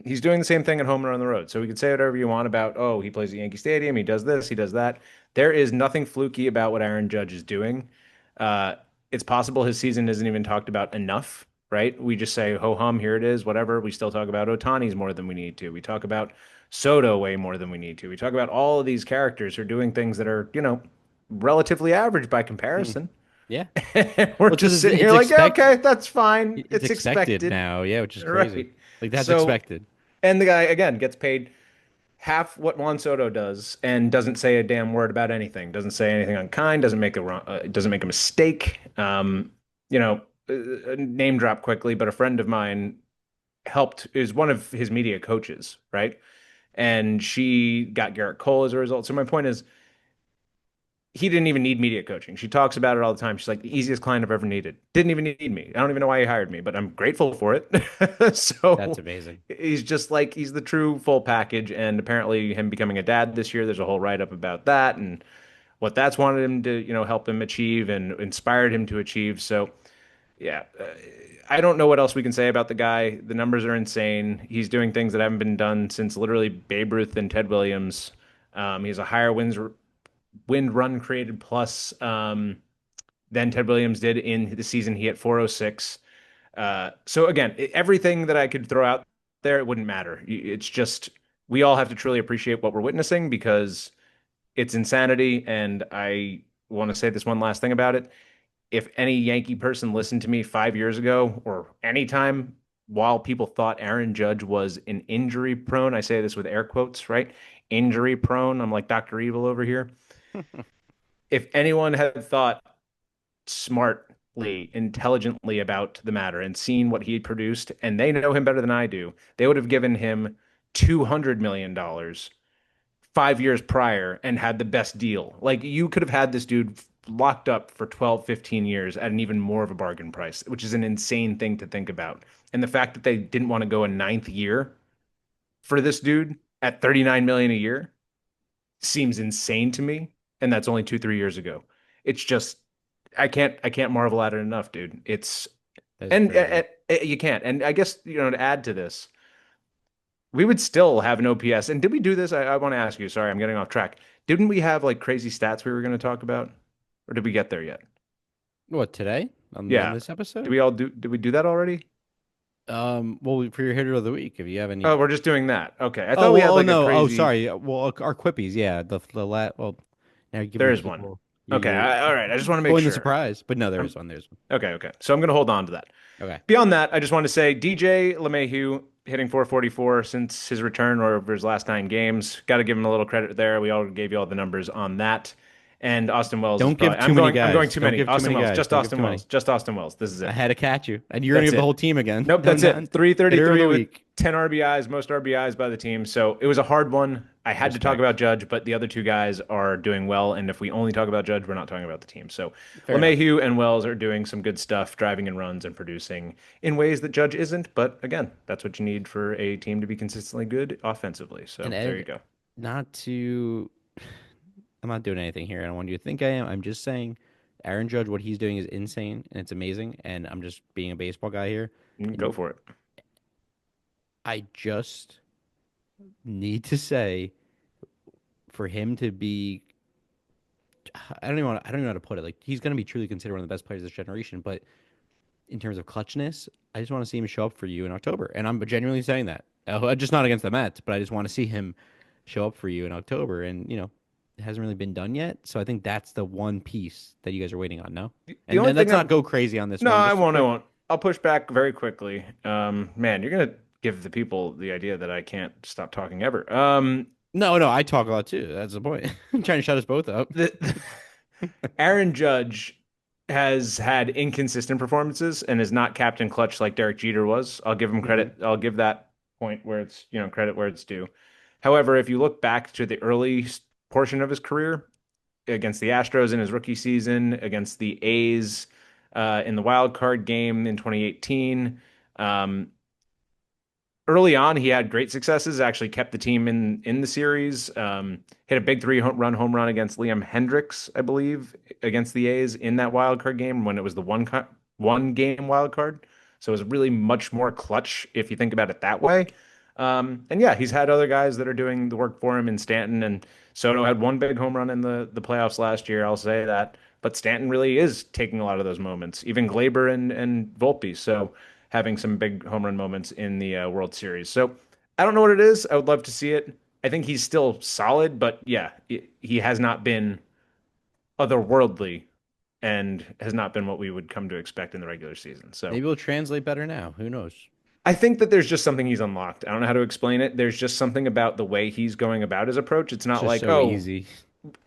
He's doing the same thing at home and on the road. So we can say whatever you want about, oh, he plays at Yankee Stadium, he does this, he does that. There is nothing fluky about what Aaron Judge is doing. Uh, it's possible his season isn't even talked about enough, right? We just say, ho hum, here it is, whatever. We still talk about Otani's more than we need to. We talk about Soto way more than we need to. We talk about all of these characters who are doing things that are, relatively average by Hmm. comparison. Yeah. We're Well, just because sitting here it's like, yeah, expect okay, that's fine. it's It's expected expected. now. Yeah, which is crazy. Right. Like that's So, expected. and the guy again gets paid half what Juan Soto does and doesn't say a damn word about anything. Doesn't say anything unkind. Doesn't make a mistake. Name drop quickly, but a friend of mine is one of his media coaches, right? And she got Garrett Cole as a result. So my point is, he didn't even need media coaching. She talks about it all the time. She's like, the easiest client I've ever needed. Didn't even need me. I don't even know why he hired me, but I'm grateful for it. That's So amazing. he's just like, he's the true full package. And apparently, him becoming a dad this year, there's a whole write up about that and what that's wanted him to, help him achieve and inspired him to achieve. So, yeah, I don't know what else we can say about the guy. The numbers are insane. He's doing things that haven't been done since literally Babe Ruth and Ted Williams. He has a higher wind run created plus than Ted Williams did in the season. He hit 406. So again, everything that I could throw out there, it wouldn't matter. It's just we all have to truly appreciate what we're witnessing because it's insanity. And I want to say this one last thing about it. If any Yankee person listened to me 5 years ago or anytime while people thought Aaron Judge was an injury prone, I say this with air quotes, right? Injury prone. I'm like Dr. Evil over here. If anyone had thought smartly, intelligently about the matter and seen what he produced, and they know him better than I do, they would have given him $200 million 5 years prior and had the best deal. Like you could have had this dude locked up for 12, 15 years at an even more of a bargain price, which is an insane thing to think about. And the fact that they didn't want to go a ninth year for this dude at 39 million a year seems insane to me. And that's only 2, 3 years ago. It's just I can't marvel at it enough, dude. It's That's and crazy. you can't. And I guess to add to this, we would still have an OPS. And did we do this? I want to ask you. Sorry, I'm getting off track. Didn't we have like crazy stats we were going to talk about, or did we get there yet? What today on Yeah. this episode? Did we do that already? Well, for your hitter of the week, if you have any. Oh, we're just doing that. Okay. I Oh thought we well, had oh like a no, oh crazy. sorry. Well, our Quippies, yeah. Well, now you're giving There me is the one. little. Okay. You're All right. I just want to make spoiling the sure. surprise, but no, there I'm is one. There's one. okay. Okay. So I'm going to hold on to that. Okay. Beyond that, I just want to say DJ LeMahieu hitting 444 since his return or over his last 9 games. Got to give him a little credit there. We all gave you all the numbers on that. And Austin Wells is Don't probably give too many I'm going guys. too Don't many. give too Austin many Wells, guys. just Don't give too Austin many. Wells, just Austin Wells. This is I it. had to catch you, and you're gonna That's give the whole it. team again. Nope, No, that's it. not hitter of 333 the with week. 10 RBIs, most RBIs by the team. So it was a hard one. I had to talk Respect. about Judge, but the other two guys are doing well. And if we only talk about Judge, we're not talking about the team. So Fair enough. LeMahieu and Wells are doing some good stuff, driving in runs and producing in ways that Judge isn't. But again, that's what you need for a team to be consistently good offensively. And So there you Ed, go. not to. I'm not doing anything here. I don't want you to think I am. I'm just saying, Aaron Judge, what he's doing is insane and it's amazing. And I'm just being a baseball guy here. You can go And for it. I just need to say for him to be, I don't even know how to put it. Like he's going to be truly considered one of the best players of this generation, but in terms of clutchness, I just want to see him show up for you in October. And I'm genuinely saying that. Just not against the Mets, but I just want to see him show up for you in October. And, it hasn't really been done yet. So I think that's the one piece that you guys are waiting on, no? The And only then thing let's not I'm go crazy on this No, one. I Just won't. I quick. won't. I'll push back very quickly. Man, you're gonna give the people the idea that I can't stop talking ever. No, no, I talk a lot too. That's the point. I'm trying to shut us both up. The Aaron Judge has had inconsistent performances and is not Captain Clutch like Derek Jeter was. I'll give him Hmm. credit. I'll give that point where it's, credit where it's due. However, if you look back to the early portion of his career against the Astros in his rookie season, against the A's in the wild card game in 2018, um, early on, he had great successes. Actually, kept the team in the series. Hit a big run home run against Liam Hendricks, I believe, against the A's in that wild card game when it was the one game wild card. So it was really much more clutch if you think about it that way. And yeah, he's had other guys that are doing the work for him in Stanton and Soto had one big home run in the playoffs last year. I'll say that. But Stanton really is taking a lot of those moments, even Glaber and Volpe. So having some big home run moments in the World Series. So I don't know what it is. I would love to see it. I think he's still solid, but yeah, he has not been otherworldly and has not been what we would come to expect in the regular season. So Maybe it'll translate better now. Who knows? I think that there's just something he's unlocked. I don't know how to explain it. There's just something about the way he's going about his approach. It's It's not just like, so oh, easy.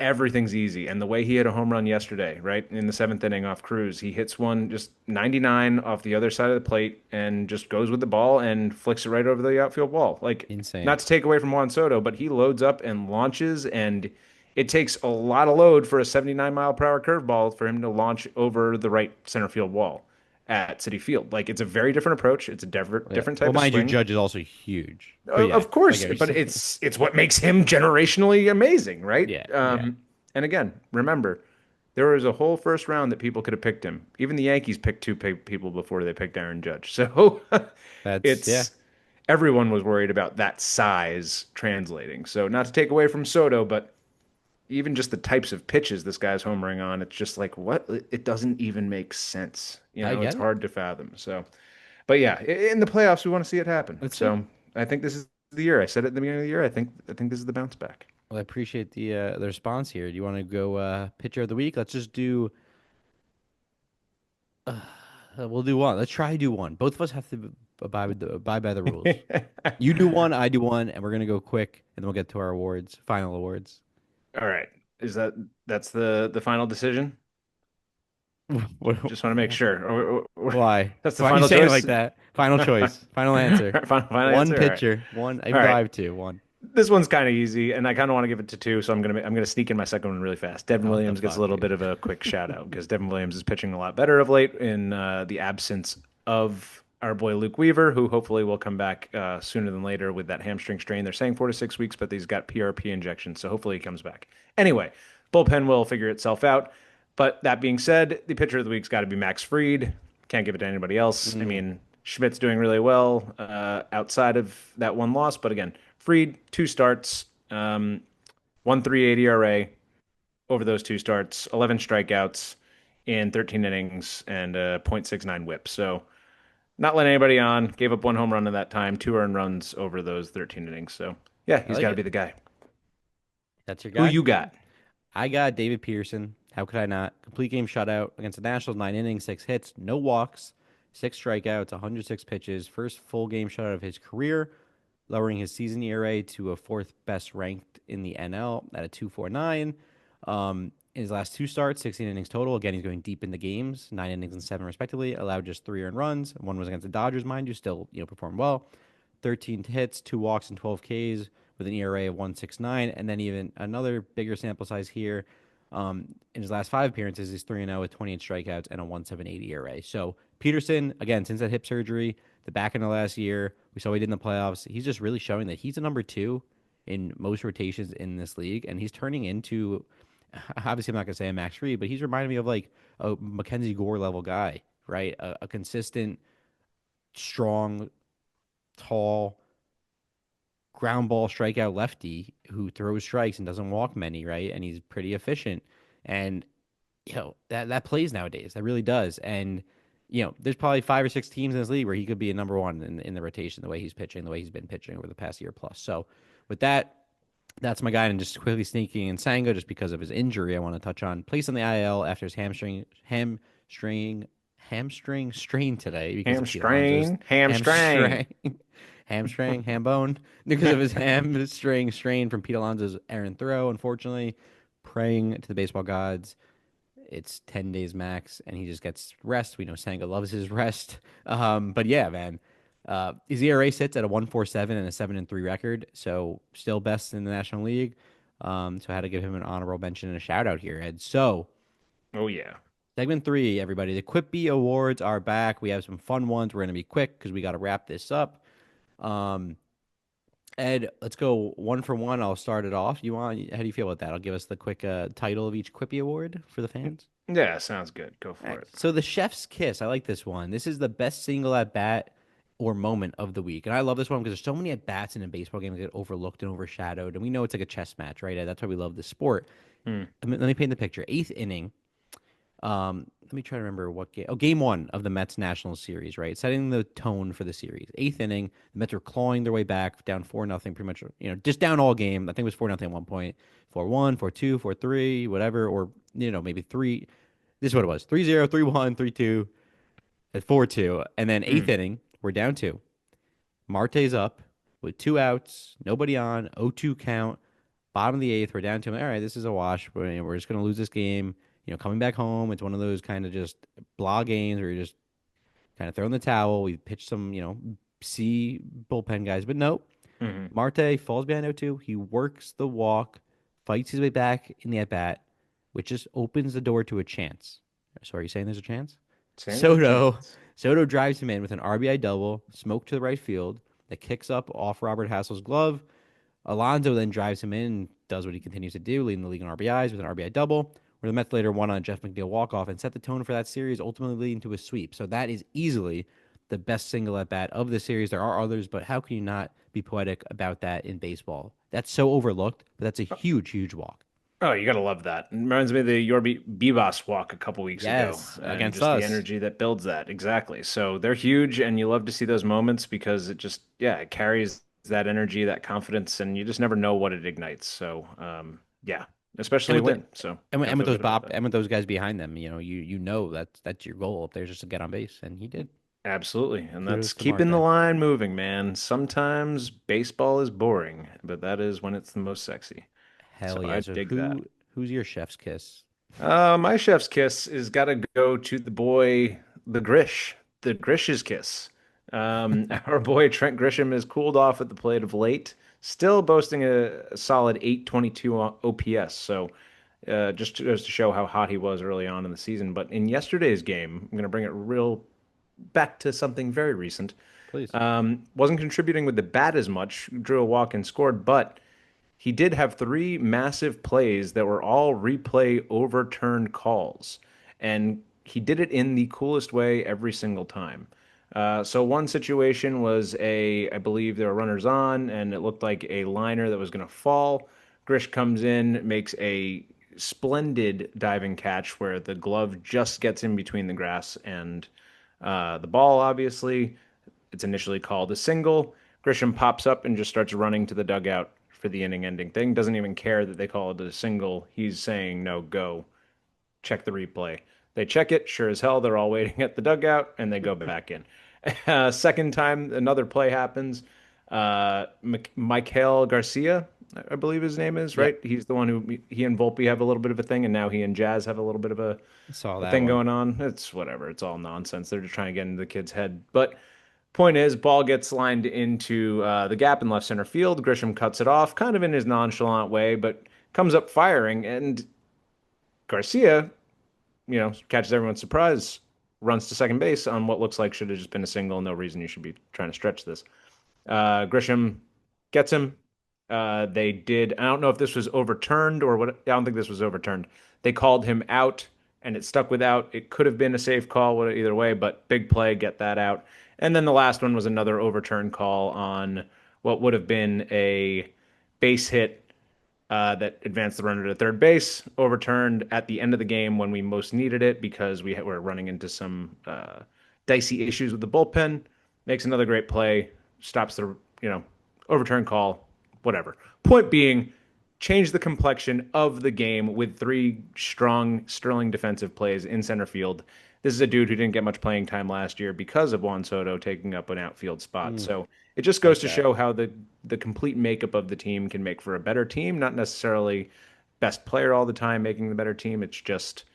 everything's easy. And the way he hit a home run yesterday, right in the seventh inning off Cruz, he hits one just 99 off the other side of the plate and just goes with the ball and flicks it right over the outfield wall. Like, Insane. not to take away from Juan Soto, but he loads up and launches, and it takes a lot of load for a 79-mile-per-hour curveball for him to launch over the right center field wall at Citi Field. Like, it's a very different approach. It's a Yeah. different Well, type of mind you, swing. Judge is also huge. But yeah, Of I course, get what but you're saying. it's what makes him generationally amazing, right? Yeah, yeah. And again, remember, there was a whole first round that people could have picked him. Even the Yankees picked two people before they picked Aaron Judge. So Yeah. it's everyone was worried about that size translating. So not to take away from Soto, but even just the types of pitches this guy's homering on, it's just like what? It doesn't even make sense. I It's get it. hard to fathom. So. But yeah, in the playoffs, we want to see it happen. Let's see. So I think this is the year. I said it at the beginning of the year. I think this is the bounce back. Well, I appreciate the response here. Do you want to go pitcher of the week? Let's just do we'll do one. Let's try to do one. Both of us have to abide by the rules. You do one, I do one, and we're gonna go quick, and then we'll get to our awards, final awards. All right. Is that's the final decision? Just want to make sure. Why? That's the Why are you final saying it choice. like that? Final choice. Final answer. Final One answer. All right. pitcher. One. All Well, right. I have two. One. This one's kind of easy, and I kind of want to give it to two, so I'm gonna sneak in my second one really fast. Devin Oh, what the Williams gets a fuck, little dude? bit of a quick shout out because Devin Williams is pitching a lot better of late in the absence of our boy Luke Weaver, who hopefully will come back sooner than later with that hamstring strain. They're saying 4 to 6 weeks, but he's got PRP injections, so hopefully he comes back. Anyway, bullpen will figure itself out. But that being said, the pitcher of the week's got to be Max Fried. Can't give it to anybody else. I Mm, mean, Schmidt's doing really well outside of that one loss, but again, Fried, two starts, 1.38 ERA over those two starts, 11 strikeouts in 13 innings, and a .69 WHIP. So not letting anybody on. Gave up one home run in that time, two earned runs over those 13 innings. So yeah, I he's like got to it. be the guy. That's your Who guy. you got? I got David Pearson. How could I not? Complete game shutout against the Nationals, 9 innings, 6 hits, no walks, 6 strikeouts, 106 pitches. First full game shutout of his career, lowering his season ERA to a fourth best ranked in the NL at a 2.49. In his last two starts, 16 innings total. Again, he's going deep in the games, 9 innings and seven respectively. Allowed just 3 earned runs. One was against the Dodgers, mind you, still performed well. 13 hits, 2 walks, and 12 Ks with an ERA of 1.69. And then even another bigger sample size here. In his last five appearances, he's 3-0 with 28 strikeouts and a 1.78 ERA. So Peterson, again, since that hip surgery, the back end of last year, we saw what he did in the playoffs. He's just really showing that he's a number two in most rotations in this league, and he's turning into. Obviously, I'm not gonna say a Max Fried, but he's reminding me of like a Mackenzie Gore level guy, right? A consistent, strong, tall, ground ball strikeout lefty who throws strikes and doesn't walk many, right? And he's pretty efficient. And that plays nowadays. That really does. And there's probably 5 or 6 teams in this league where he could be a number one in the rotation, the way he's pitching, the way he's been pitching over the past year plus. So with that, that's my guy. And just quickly sneaking in Sango, just because of his injury, I want to touch on placed on the IL after his hamstring strain today because of Pete Alonso's Hamstrain. hamstring, hamstring, ham bone, because of his hamstring strain from Pete Alonso's errant throw. Unfortunately, praying to the baseball gods, it's 10 days max, and he just gets rest. We know Sanga loves his rest. But yeah, man, his ERA sits at a 1.47 and a 7-3 record, so still best in the National League. So I had to give him an honorable mention and a shout out here, Ed. So Oh yeah. segment 3, everybody, the Quippy Awards are back. We have some fun ones. We're gonna be quick because we got to wrap this up. Um, Ed, let's go one for one. I'll start it off. How do you feel about that? I'll give us the quick title of each Quippy Award for the fans. Yeah, sounds good. Go All for right. it. So the chef's kiss, I like this one. This is the best single at bat or moment of the week, and I love this one because there's so many at bats in a baseball game that get overlooked and overshadowed, and we know it's like a chess match, right? Ed? That's why we love this sport. Hmm. Let me paint the picture. Eighth inning. Let me try to remember what game. Oh, game one of the Mets National Series, right? Setting the tone for the series. Eighth inning, the Mets were clawing their way back, down 4-0, pretty much, just down all game. I think it was 4-0 at one point. 4-1, 4-2, 4-3, whatever, or maybe three. This is what it was: 3-0, 3-1, 3-2, at 4-2, and then eighth Hmm. inning, we're down two. Marte's up with 2 outs, nobody on, 0-2 count. Bottom of the eighth, we're down to, all right, this is a wash. We're just going to lose this game. Coming back home, it's one of those kind of just blah games where you're just kind of throwing the towel. We pitched some, C bullpen guys, but no. Hmm. Marte falls behind 0-2. He works the walk, fights his way back in the at bat, which just opens the door to a chance. So are you saying there's a chance? Saying there's a Soto chance. Soto drives him in with an RBI double, smoke to the right field that kicks up off Robert Hassel's glove. Alonso then drives him in and does what he continues to do, leading the league in RBIs with an RBI double, where the Mets later won on a Jeff McNeil walk-off and set the tone for that series, ultimately leading to a sweep. So that is easily the best single at bat of the series. There are others, but how can you not be poetic about that in baseball? That's so overlooked, but that's a huge, huge walk. Oh, you gotta love that. It reminds me of the Yorby Bebas walk a couple weeks ago, Yes, and against just the us. energy that builds that. Exactly. So they're huge, and you love to see those moments because it just, yeah, it carries that energy, that confidence, and you just never know what it ignites. So, yeah, And especially a with the win. So gotta and with feel those good about Bob that. and with those guys behind them, you know that's your goal up there, just to get on base, and he did. Absolutely. And that's Kudos to keeping the Marte. line moving, man. Sometimes baseball is boring, but that is when it's the most sexy. So Hell yeah. I So dig that. who's your chef's kiss? My chef's kiss is got to go to the boy, the Grish's kiss. Our boy Trent Grisham has cooled off at the plate of late, still boasting a solid 822 OPS. So just goes to show how hot he was early on in the season. But in yesterday's game, I'm going to bring it real back to something very recent. Please. Wasn't contributing with the bat as much, drew a walk and scored, but he did have three massive plays that were all replay overturned calls, and he did it in the coolest way every single time. So one situation was I believe there were runners on, and it looked like a liner that was going to fall. Grish comes in, makes a splendid diving catch where the glove just gets in between the grass and the ball, obviously. It's initially called a single. Grisham pops up and just starts running to the dugout for the inning ending thing. Doesn't even care that they call it a single. He's saying, no, go. Check the replay. They check it. Sure as hell, they're all waiting at the dugout and they go back in. Second time, another play happens. Michael Garcia, I believe his name is, Yep. right? He's the one who he and Volpe have a little bit of a thing, and now he and Jazz have a little bit of Saw a that thing one. going on. It's whatever. It's all nonsense. They're just trying to get into the kid's head. But point is, ball gets lined into the gap in left center field. Grisham cuts it off, kind of in his nonchalant way, but comes up firing, and Garcia, catches everyone's surprise, runs to second base on what looks like should have just been a single. No reason you should be trying to stretch this. Grisham gets him. They did. I don't know if this was overturned or what. I don't think this was overturned. They called him out, and it stuck with out. It could have been a safe call either way, but big play, get that out. And then the last one was another overturned call on what would have been a base hit that advanced the runner to third base, overturned at the end of the game when we most needed it because were running into some dicey issues with the bullpen. Makes another great play, stops the overturn call, whatever. Point being, change the complexion of the game with three strong, sterling defensive plays in center field. This is a dude who didn't get much playing time last year because of Juan Soto taking up an outfield spot. Mm, So it just goes like to that. show how the complete makeup of the team can make for a better team. Not necessarily best player all the time making the better team. It's just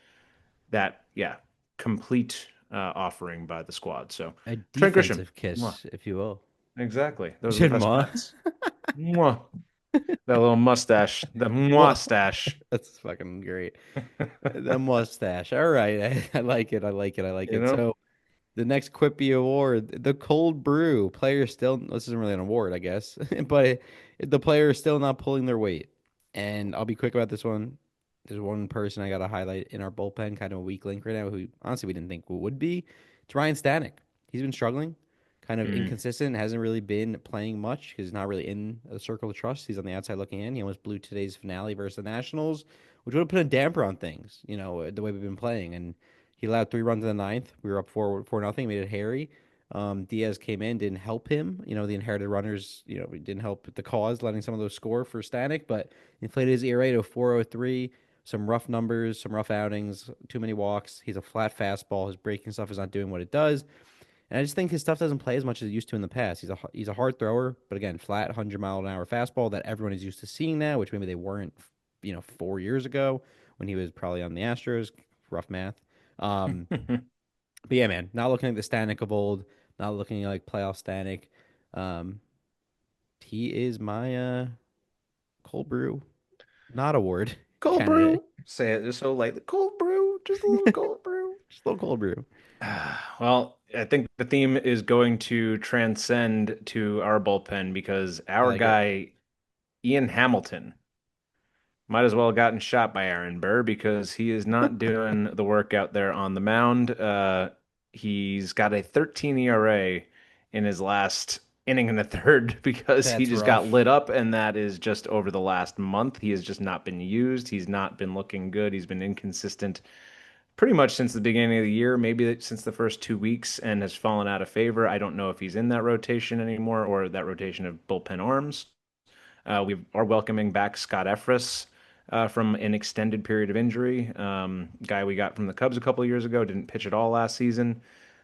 that, yeah, complete offering by the squad. So A Trent Grisham, defensive mwah. kiss, if you will. Exactly. You Those are the said best ma. kinds. Mwah. That little mustache, the Ma. mustache. That's fucking great. The mustache. All right. I like it. I like it. I like You it. know? So the next Quippy Award, the cold brew. Player still, this isn't really an award, I guess, but the player is still not pulling their weight. And I'll be quick about this one. There's one person I got to highlight in our bullpen, kind of a weak link right now, who honestly we didn't think would be. It's Ryan Stanek. He's been struggling, kind of Mm. inconsistent, hasn't really been playing much because he's not really in the circle of trust. He's on the outside looking in. He almost blew today's finale versus the Nationals, which would have put a damper on things, the way we've been playing. And he allowed 3 runs in the ninth. We were up 4-0, made it hairy. Diaz came in, didn't help him. The inherited runners, didn't help the cause, letting some of those score for Stanek, but he played his ERA to 4.03. Some rough numbers, some rough outings, too many walks. He's a flat fastball. His breaking stuff is not doing what it does. And I just think his stuff doesn't play as much as it used to in the past. He's a hard thrower, but again, flat 100-mile-an-hour fastball that everyone is used to seeing now, which maybe they weren't, 4 years ago when he was probably on the Astros. Rough math. Um, but yeah, man, not looking like the Stanek of old, not looking like playoff Stanek. Um, he is my cold brew, not award Cold candidate. brew. Say it just so lightly. Cold brew. Just a little cold brew. Just a little cold brew. Well, I think the theme is going to transcend to our bullpen because I our like it. guy, Ian Hamilton, might as well have gotten shot by Aaron Burr because he is not doing the work out there on the mound. He's got a 13 ERA in his last inning and a third because he That's just got rough. lit up, and that is just over the last month. He has just not been used. He's not been looking good. He's been inconsistent pretty much since the beginning of the year, maybe since the first 2 weeks, and has fallen out of favor. I don't know if he's in that rotation anymore or that rotation of bullpen arms. We are welcoming back Scott Efris from an extended period of injury. Guy we got from the Cubs a couple of years ago, didn't pitch at all last season.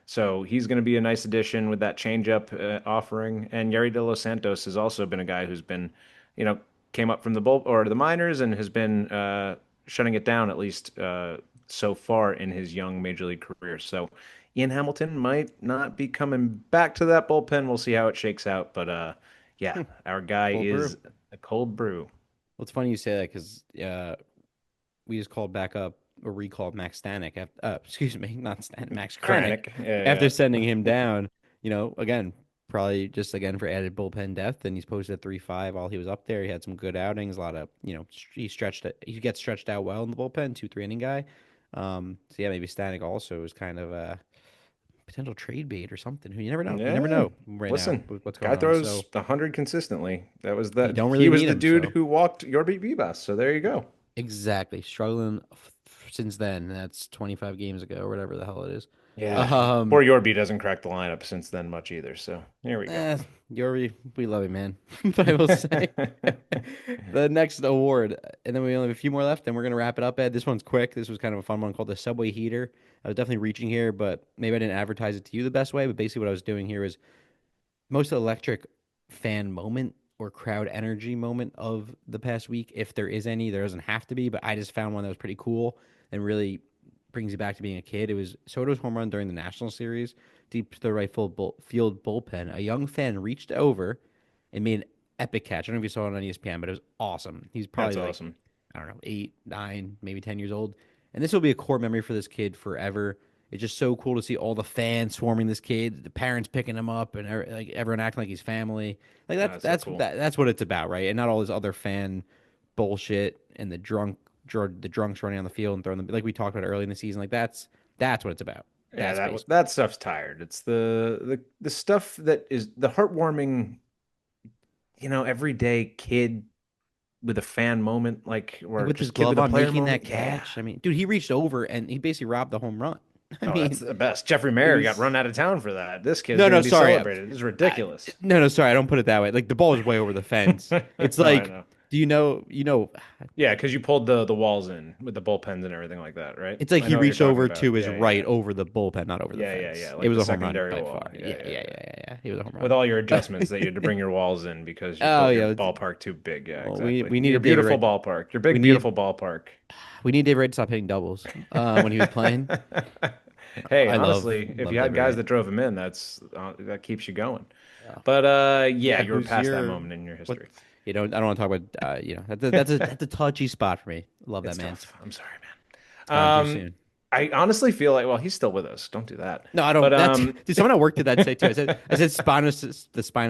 So he's going to be a nice addition with that changeup offering. And Yeri De Los Santos has also been a guy who's been, you know, came up from the bull or the minors and has been shutting it down at least so far in his young major league career. So Ian Hamilton might not be coming back to that bullpen. We'll see how it shakes out. But yeah, our guy Cold brew. is a cold brew. Well, it's funny you say that because we just called back up or recalled Max Stanek. Excuse me, not Stanek, Max Kranick. Kranich. Yeah, After sending him down, again, probably just again for added bullpen depth. And he's posted a 3.5 while he was up there. He had some good outings. A lot of, he gets stretched out well in the bullpen, 2-3 inning guy. So yeah, maybe Stanek also is kind of a potential trade bait or something. Who you never know. You never yeah. know right now Listen, with what's guy going on. throws So 100 consistently. That was you that. don't He really was need the him. dude So who walked your beat Vivas. So there you go. exactly. Struggling since then. That's 25 games ago or whatever the hell it is. Yeah. Um, Poor Yorby doesn't crack the lineup since then much either. So here we go. Yuri, we love you, man. But I will say the next award, and then we only have a few more left, and we're gonna wrap it up, Ed. This one's quick. This was kind of a fun one called the Subway Heater. I was definitely reaching here, but maybe I didn't advertise it to you the best way. But basically, what I was doing here is most electric fan moment or crowd energy moment of the past week, if there is any. There doesn't have to be, but I just found one that was pretty cool and really brings you back to being a kid. It was Soto's home run during the National Series, deep to the field bullpen. A young fan reached over and made an epic catch. I don't know if you saw it on ESPN, but it was awesome. He's That's probably like, awesome. I don't know, 8, 9, maybe 10 years old. And this will be a core memory for this kid forever. It's just so cool to see all the fans swarming this kid, the parents picking him up, and like everyone acting like he's family. Like That's so cool. that's what it's about, right? And not all this other fan bullshit and the drunks running on the field and throwing them like we talked about early in the season. Like that's what it's about. Yeah, That's baseball. that stuff's tired. It's the stuff that is the heartwarming everyday kid with a fan moment, like, or With his just kid glove with a on, player making that moment. Yeah. catch. I mean, dude, he reached over and he basically robbed the home run. I Oh, that's mean, the best. Jeffrey it Mayer got was run out of town for that. This kid's no, going no, to be sorry. celebrated. It's ridiculous. No, sorry. I don't put it that way. Like the ball is way over the fence. It's No, I like, know. do you know, Yeah, because you pulled the walls in with the bullpens and everything like that, right? it's like I he know what you're reached talking over about. to his Yeah, yeah, right over the bullpen, not over the yeah, yeah, yeah. fence. It Like was the a home run secondary by wall. far. Yeah, Yeah, yeah, yeah, yeah. yeah, yeah, yeah. He was a home With run. all your adjustments that you had to bring your walls in because you Oh built your yeah, ballpark too big. Yeah, well, exactly. we Your needed David beautiful Wright. ballpark. Your We big, need beautiful ballpark. we need David Wright to stop hitting doubles when he was playing. Hey, I honestly, if you love had David guys Wright. that drove him in, that keeps you going. Yeah. But yeah, Yeah, you were who's past that your moment in your what? history. I don't want to talk about that's a touchy spot for me. Love that It's man. tough. I'm sorry, It's man. gone too soon. I honestly feel like, well, he's still with us. Don't do that. No, I But don't. That's dude. Someone at work did that say too. I said the spinal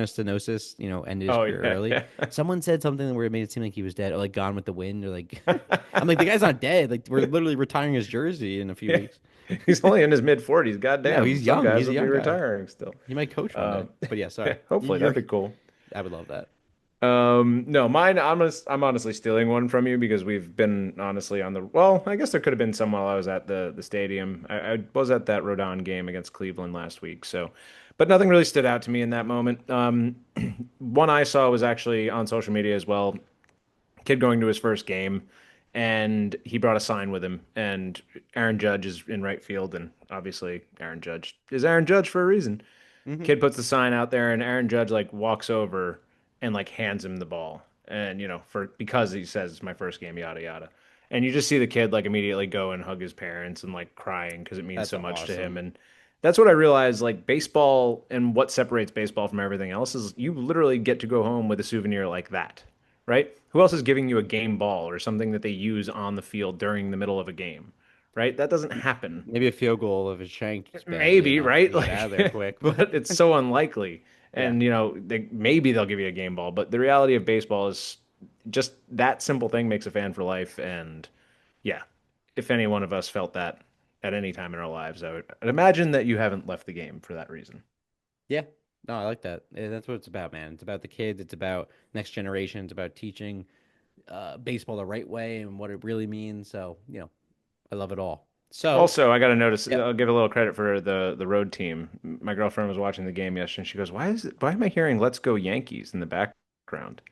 stenosis, ended his oh career yeah, early. yeah. Someone said something where it made it seem like he was dead, or like gone with the wind, or like I'm like the guy's not dead. Like we're literally retiring his jersey in a few Yeah. weeks. He's only in his mid 40s. No, Goddamn. he's Some young. guys He's a will be young guy. retiring still. He might coach one day. Um, But yeah, yeah, sorry. hopefully that'd You're. be cool. I would love that. No, mine. I'm honestly stealing one from you because we've been honestly on the. Well, I guess there could have been some while I was at the stadium. I was at that Rodon game against Cleveland last week. So, but nothing really stood out to me in that moment. One I saw was actually on social media as well. Kid going to his first game, and he brought a sign with him. And Aaron Judge is in right field, and obviously Aaron Judge is Aaron Judge for a reason. Hmm. Kid puts the sign out there, and Aaron Judge like walks over and like hands him the ball, and for because he says it's my first game, yada yada. And you just see the kid like immediately go and hug his parents and like crying because it means That's so much to him. awesome. And that's what I realized, like baseball and what separates baseball from everything else is you literally get to go home with a souvenir like that, right? Who else is giving you a game ball or something that they use on the field during the middle of a game, right? That doesn't happen. Maybe a field goal if it shanks badly Maybe, enough right? to get out of there Like, quick. But but it's so unlikely. yeah, And maybe they'll give you a game ball, but the reality of baseball is just that simple thing makes a fan for life. And yeah, if any one of us felt that at any time in our lives, I'd imagine that you haven't left the game for that reason. yeah. No, I like that. That's what it's about, man. It's about the kids. It's about next generation. It's about teaching baseball the right way and what it really means. So, I love it all. So, Also, I got to notice, yep. I'll give a little credit for the road team. My girlfriend was watching the game yesterday, and she goes, why am I hearing "Let's Go Yankees" in the background?"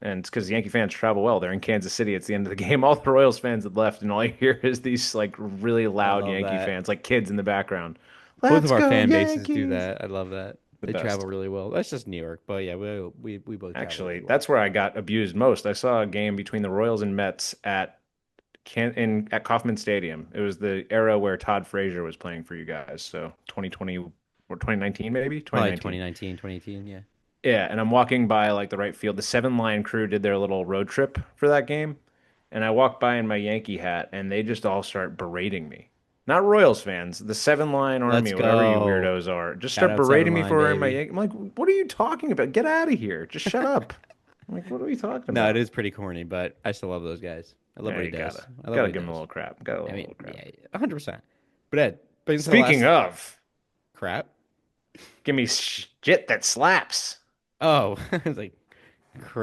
And it's because Yankee fans travel well. They're in Kansas City. It's the end of the game. All the Royals fans had left, and all you hear is these like really I loud love Yankee that. fans, like kids in the background. Both of Let's our go fan bases do Yankees! that. I love that. The They travel best. really well. That's just New York, but yeah, we both travel Actually, really well. that's where I got abused most. I saw a game between the Royals and Mets at Kauffman Stadium. It was the era where Todd Frazier was playing for you guys. So 2020 or 2019 maybe? Probably 2019. 2019, 2018. Yeah. Yeah, and I'm walking by like the right field. The seven line crew did their little road trip for that game. And I walk by in my Yankee hat and they just all start berating me. Not Royals fans, the seven line Let's army, whatever you go. weirdos are, just Shout start out Seven berating me Line, for wearing my baby. Yankee. I'm like, what are you talking about? Get out of here. Just shut up. I'm like, what are we talking No, it about? is pretty corny, but I still love those guys. I love Yeah, what he you does. gotta I love what gotta he give him a does. little crap. Gotta I a mean, little crap. yeah, 100%. But Ed, brings us to the Speaking last of, crap. give me shit that slaps. Oh, it's like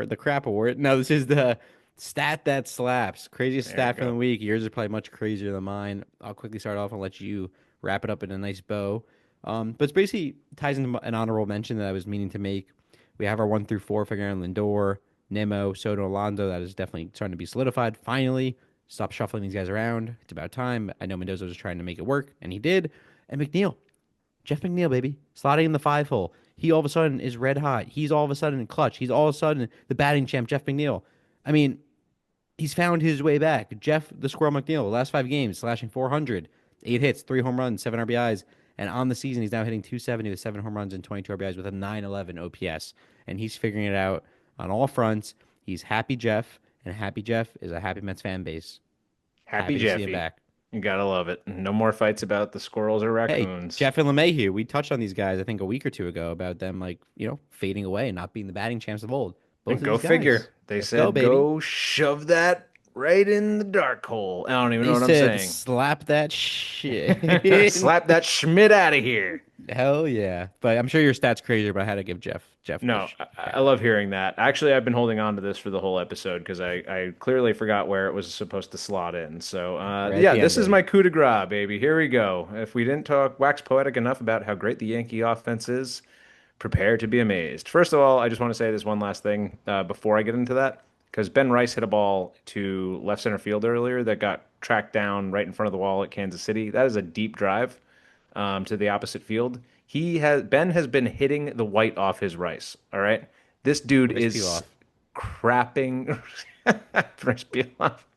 the crap award. No, this is the stat that slaps. Craziest There you stat from the go. week. Yours is probably much crazier than mine. I'll quickly start off and let you wrap it up in a nice bow. But it's basically ties into an honorable mention that I was meaning to make. We have our 1 through 4 figuring Lindor, Nemo, Soto, Alonso. That is definitely starting to be solidified. Finally, stop shuffling these guys around. It's about time. I know Mendoza was trying to make it work, and he did. And McNeil. Jeff McNeil, baby, slotting in the 5 hole. He all of a sudden is red hot. He's all of a sudden in clutch. He's all of a sudden the batting champ, Jeff McNeil. I mean, he's found his way back. Jeff the Squirrel McNeil, last 5 games, slashing 400, 8 hits, 3 home runs, 7 RBIs. And on the season, he's now hitting 270 with 7 home runs and 22 RBIs with a 911 OPS. And he's figuring it out on all fronts. He's happy Jeff, and happy Jeff is a happy Mets fan base. Happy Happy to see him Jeffy. back. You gotta love it. No more fights about the squirrels or Hey, raccoons. Jeff and LeMahieu, we touched on these guys, I think, a week or two ago about them, like, fading away and not being the batting champs of old. Both And of go these guys. figure. They Let's go, said baby. go shove that right in the dark hole. I don't even know He what I'm said, saying. "Slap that shit." Slap that Schmidt out of here. Hell yeah! But I'm sure your stats crazy, but I had to give Jeff the No, I shout love out. hearing that. Actually, I've been holding on to this for the whole episode because I clearly forgot where it was supposed to slot in. So, Right at yeah, the this is my ending. coup de grace, baby. Here we go. If we didn't talk wax poetic enough about how great the Yankee offense is, prepare to be amazed. First of all, I just want to say this one last thing before I get into that, because Ben Rice hit a ball to left center field earlier that got tracked down right in front of the wall at Kansas City. That is a deep drive to the opposite field. Ben has been hitting the white off his rice. All right, this dude Rice peel is off. crapping rice peel off,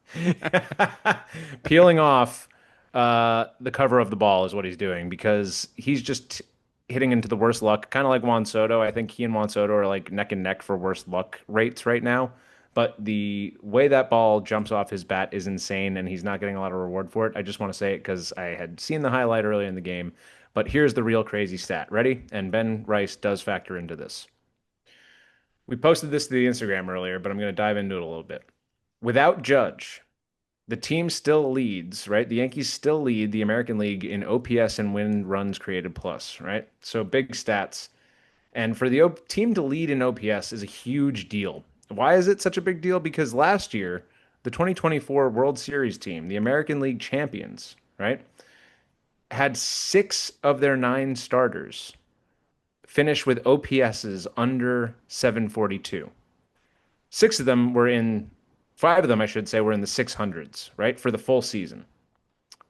peeling off the cover of the ball is what he's doing because he's just hitting into the worst luck, kind of like Juan Soto. I think he and Juan Soto are like neck and neck for worst luck rates right now. But the way that ball jumps off his bat is insane, and he's not getting a lot of reward for it. I just want to say it because I had seen the highlight earlier in the game. But here's the real crazy stat. Ready? And Ben Rice does factor into this. We posted this to the Instagram earlier, but I'm going to dive into it a little bit. Without Judge, the team still leads, right? The Yankees still lead the American League in OPS and win runs created plus, right? So big stats. And for the team to lead in OPS is a huge deal. Why is it such a big deal? Because last year, the 2024 World Series team, the American League champions, right, had 6 of their 9 starters finish with OPSs under 742. 6 of them were in, 5 of them, I should say, were in the 600s, right, for the full season.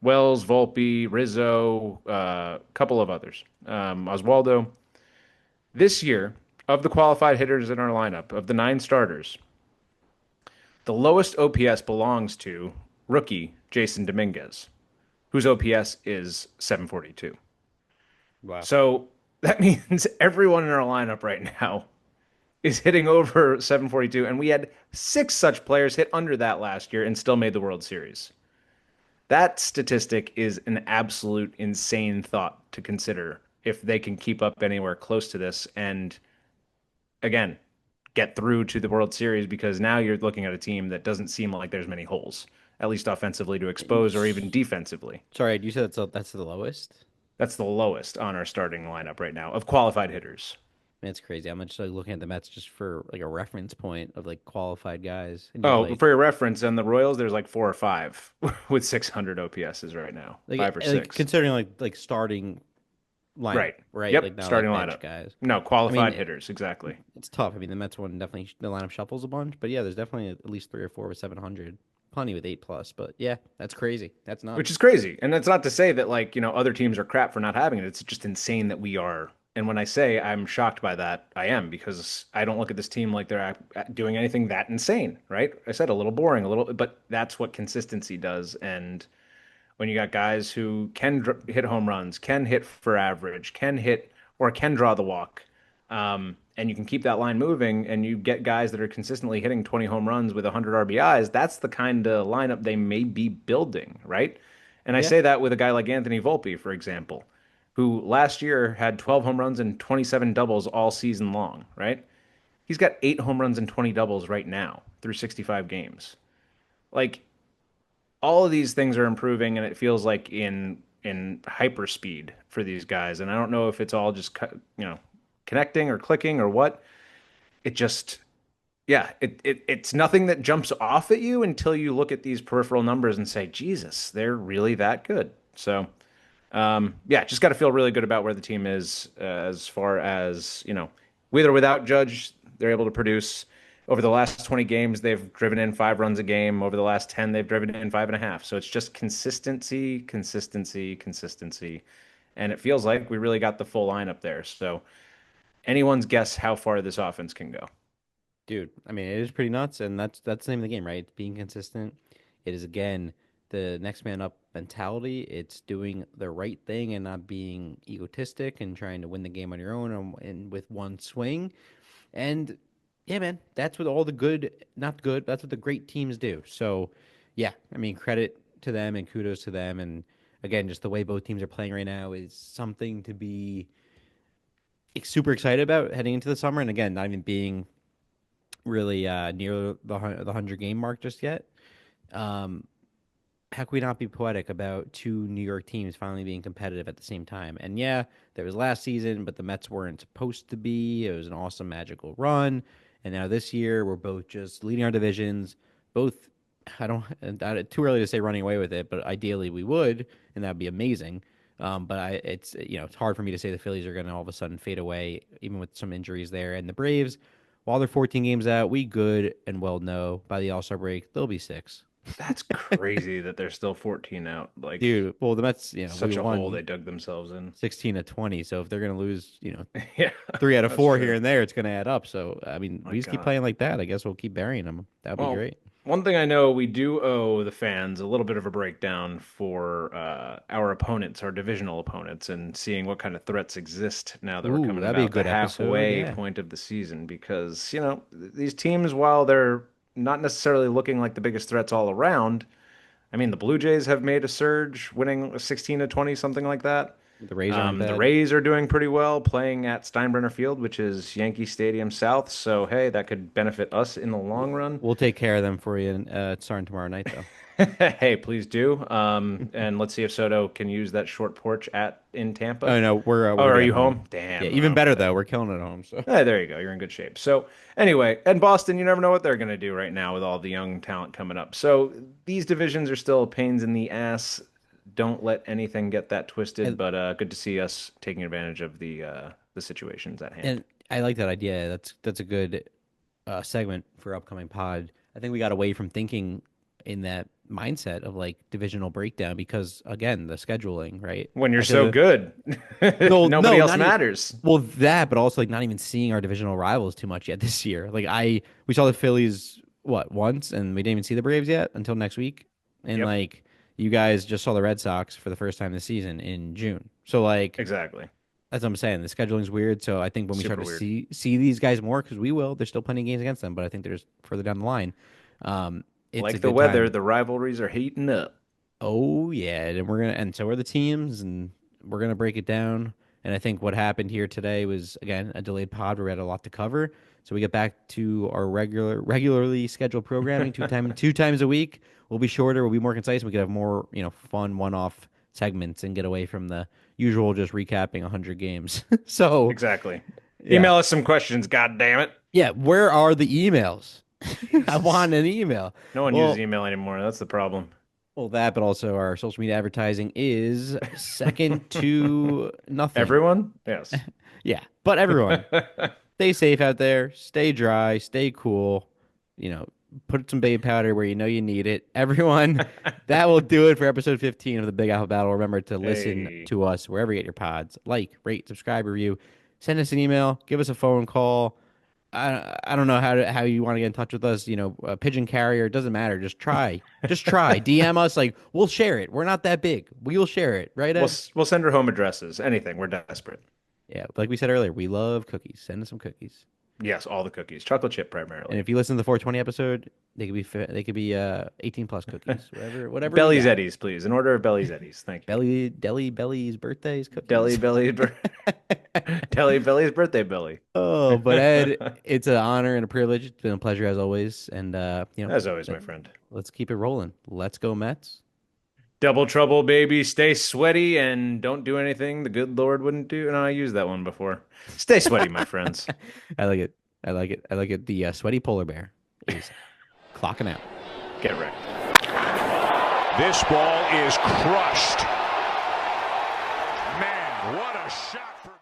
Wells, Volpe, Rizzo, a couple of others, Oswaldo. This year, of the qualified hitters in our lineup, of the 9 starters, the lowest OPS belongs to rookie Jason Dominguez, whose OPS is 742. Wow. So that means everyone in our lineup right now is hitting over 742, and we had 6 such players hit under that last year and still made the World Series. That statistic is an absolute insane thought to consider if they can keep up anywhere close to this and again get through to the World Series because now you're looking at a team that doesn't seem like there's many holes, at least offensively to expose or even defensively. Sorry, you said that's the lowest? That's the lowest on our starting lineup right now of qualified hitters. Man, it's crazy. I'm just like looking at the Mets just for like a reference point of like qualified guys, and you have Oh, for your reference, on the Royals, there's like 4 or 5 with 600 OPSs right now, five or like six. considering like starting lineup, Right. right? Like Yep. not Starting like bench lineup. guys. No, I mean, qualified hitters. Exactly. it's tough. I mean, the Mets one definitely the lineup shuffles a bunch, but yeah, there's definitely at least 3 or 4 with 700. Plenty with 8 plus, but yeah, that's crazy. That's Which is nuts. crazy. And that's not to say that like, other teams are crap for not having it. It's just insane that we are. And when I say I'm shocked by that, I am because I don't look at this team like they're doing anything that insane, right? I said a little boring, a little, but that's what consistency does. And when you got guys who can hit home runs, can hit for average, can hit or can draw the walk, and you can keep that line moving, and you get guys that are consistently hitting 20 home runs with 100 RBIs, that's the kind of lineup they may be building, right? And I Yeah, say that with a guy like Anthony Volpe, for example, who last year had 12 home runs and 27 doubles all season long, right? He's got 8 home runs and 20 doubles right now through 65 games. Like all of these things are improving, and it feels like in hyper speed for these guys. And I don't know if it's all just connecting or clicking or what. It just yeah, it's nothing that jumps off at you until you look at these peripheral numbers and say, Jesus, they're really that good. So yeah, just got to feel really good about where the team is as far as, with or without Judge, they're able to produce. Over the last 20 games, they've driven in 5 runs a game. Over the last 10, they've driven in 5.5. So it's just consistency, consistency, consistency. And it feels like we really got the full lineup there. So anyone's guess how far this offense can go. dude. I mean, it is pretty nuts, and that's the name of the game, right? It's being consistent. It is again the next man up mentality. It's doing the right thing and not being egotistic and trying to win the game on your own and with one swing. And yeah, man, that's what all the good, not good, that's what the great teams do. So, yeah, I mean, credit to them and kudos to them. And again, just the way both teams are playing right now is something to be super excited about heading into the summer. And again, not even being really near the 100 game mark just yet. how could we not be poetic about two New York teams finally being competitive at the same time? And yeah, there was last season, but the Mets weren't supposed to be. It was an awesome, magical run. And now this year, we're both just leading our divisions. Both, too early to say running away with it, but ideally we would, and that'd be amazing. It's hard for me to say the Phillies are going to all of a sudden fade away, even with some injuries there. And the Braves, while they're 14 games out, we good and well know by the All Star break they'll be six. That's crazy that they're still 14 out. Like, Dude, well, the Mets, we such a hole won they dug themselves in. 16 to 20. So if they're going to lose, Yeah, three out of that's four here true. and there, it's going to add up. So, I mean, My we just keep God. playing like that. I guess we'll keep burying them. That'd be Well, great. one thing I know we do owe the fans a little bit of a breakdown for our opponents, our divisional opponents, and seeing what kind of threats exist now that we're Ooh, coming that'd be a about the good episode. halfway Yeah. point of the season. Because, these teams, while they're not necessarily looking like the biggest threats all around, I mean, the Blue Jays have made a surge, winning 16 to 20, something like that. The Rays aren't The bad. Rays are doing pretty well playing at Steinbrenner Field, which is Yankee Stadium South. So, hey, that could benefit us in the long run. We'll take care of them for you starting tomorrow night, though. Hey, please do. And let's see if Soto can use that short porch in Tampa. Oh, no, Oh, we're going to are be at you home. home? Yeah, Damn. even Oh, better, that- though. We're killing it at home. So, there you go. You're in good shape. So, anyway, and Boston, you never know what they're going to do right now with all the young talent coming up. So, these divisions are still pains in the ass. Don't let anything get that twisted. and, But good to see us taking advantage of the situations at hand. and I like that idea. That's a good segment for upcoming pod. I think we got away from thinking in that mindset of like divisional breakdown because again, the scheduling, right? When you're I feel so good, no, nobody no, else not even matters. well that, but also like not even seeing our divisional rivals too much yet this year. We saw the Phillies once, and we didn't even see the Braves yet until next week, and Yep, like you guys just saw the Red Sox for the first time this season in June. So like exactly. that's what I'm saying. The scheduling's weird, so I think when we start Super to weird. see these guys more, because we will, there's still plenty of games against them, but I think there's further down the line. It's a Like the good weather, time. the rivalries are heating up. Oh yeah, and so are the teams, and we're gonna break it down. And I think what happened here today was again a delayed pod where we had a lot to cover. So we get back to our regularly scheduled programming two times a week. We'll be shorter, we'll be more concise. We could have more fun one-off segments and get away from the usual just recapping 100 games. So Exactly. yeah, Email us some questions, god damn it. yeah. Where are the emails? I Jesus. want an email. No one uses Well, email anymore. That's the problem. Well, that, but also our social media advertising is second to nothing. Everyone? Yes. Yeah, but everyone, stay safe out there. Stay dry. Stay cool. You know, put some baby powder where you know you need it. Everyone, that will do it for episode 15 of the Big Apple Battle. Remember to listen Hey. to us wherever you get your pods. Like, rate, subscribe, review. Send us an email. Give us a phone call. I don't know how you want to get in touch with us. A pigeon carrier, it doesn't matter. Just try. Just try. DM us. Like, we'll share it. We're not that big. We'll share it. Right, We'll Ed? we'll send her home addresses. Anything. We're desperate. Yeah. Like we said earlier, we love cookies. Send us some cookies. Yes, all the cookies. Chocolate chip And primarily. if you listen to the 420 episode, they could be 18 plus cookies. Whatever you Belly's got. Eddies, please. An order of Belly's Eddies. Thank you. Belly's birthdays Deli cookies. Belly's Deli Belly's birthday belly. Oh, but Ed, it's an honor and a privilege. It's been a pleasure as always. And As always, my friend. let's keep it rolling. Let's go Mets. Double trouble, baby. Stay sweaty and don't do anything the good Lord wouldn't do. No, I used that one before. Stay sweaty, my friends. I like it. I like it. I like it. The sweaty polar bear is clocking out. Get wrecked. This ball is crushed. Man, what a shot for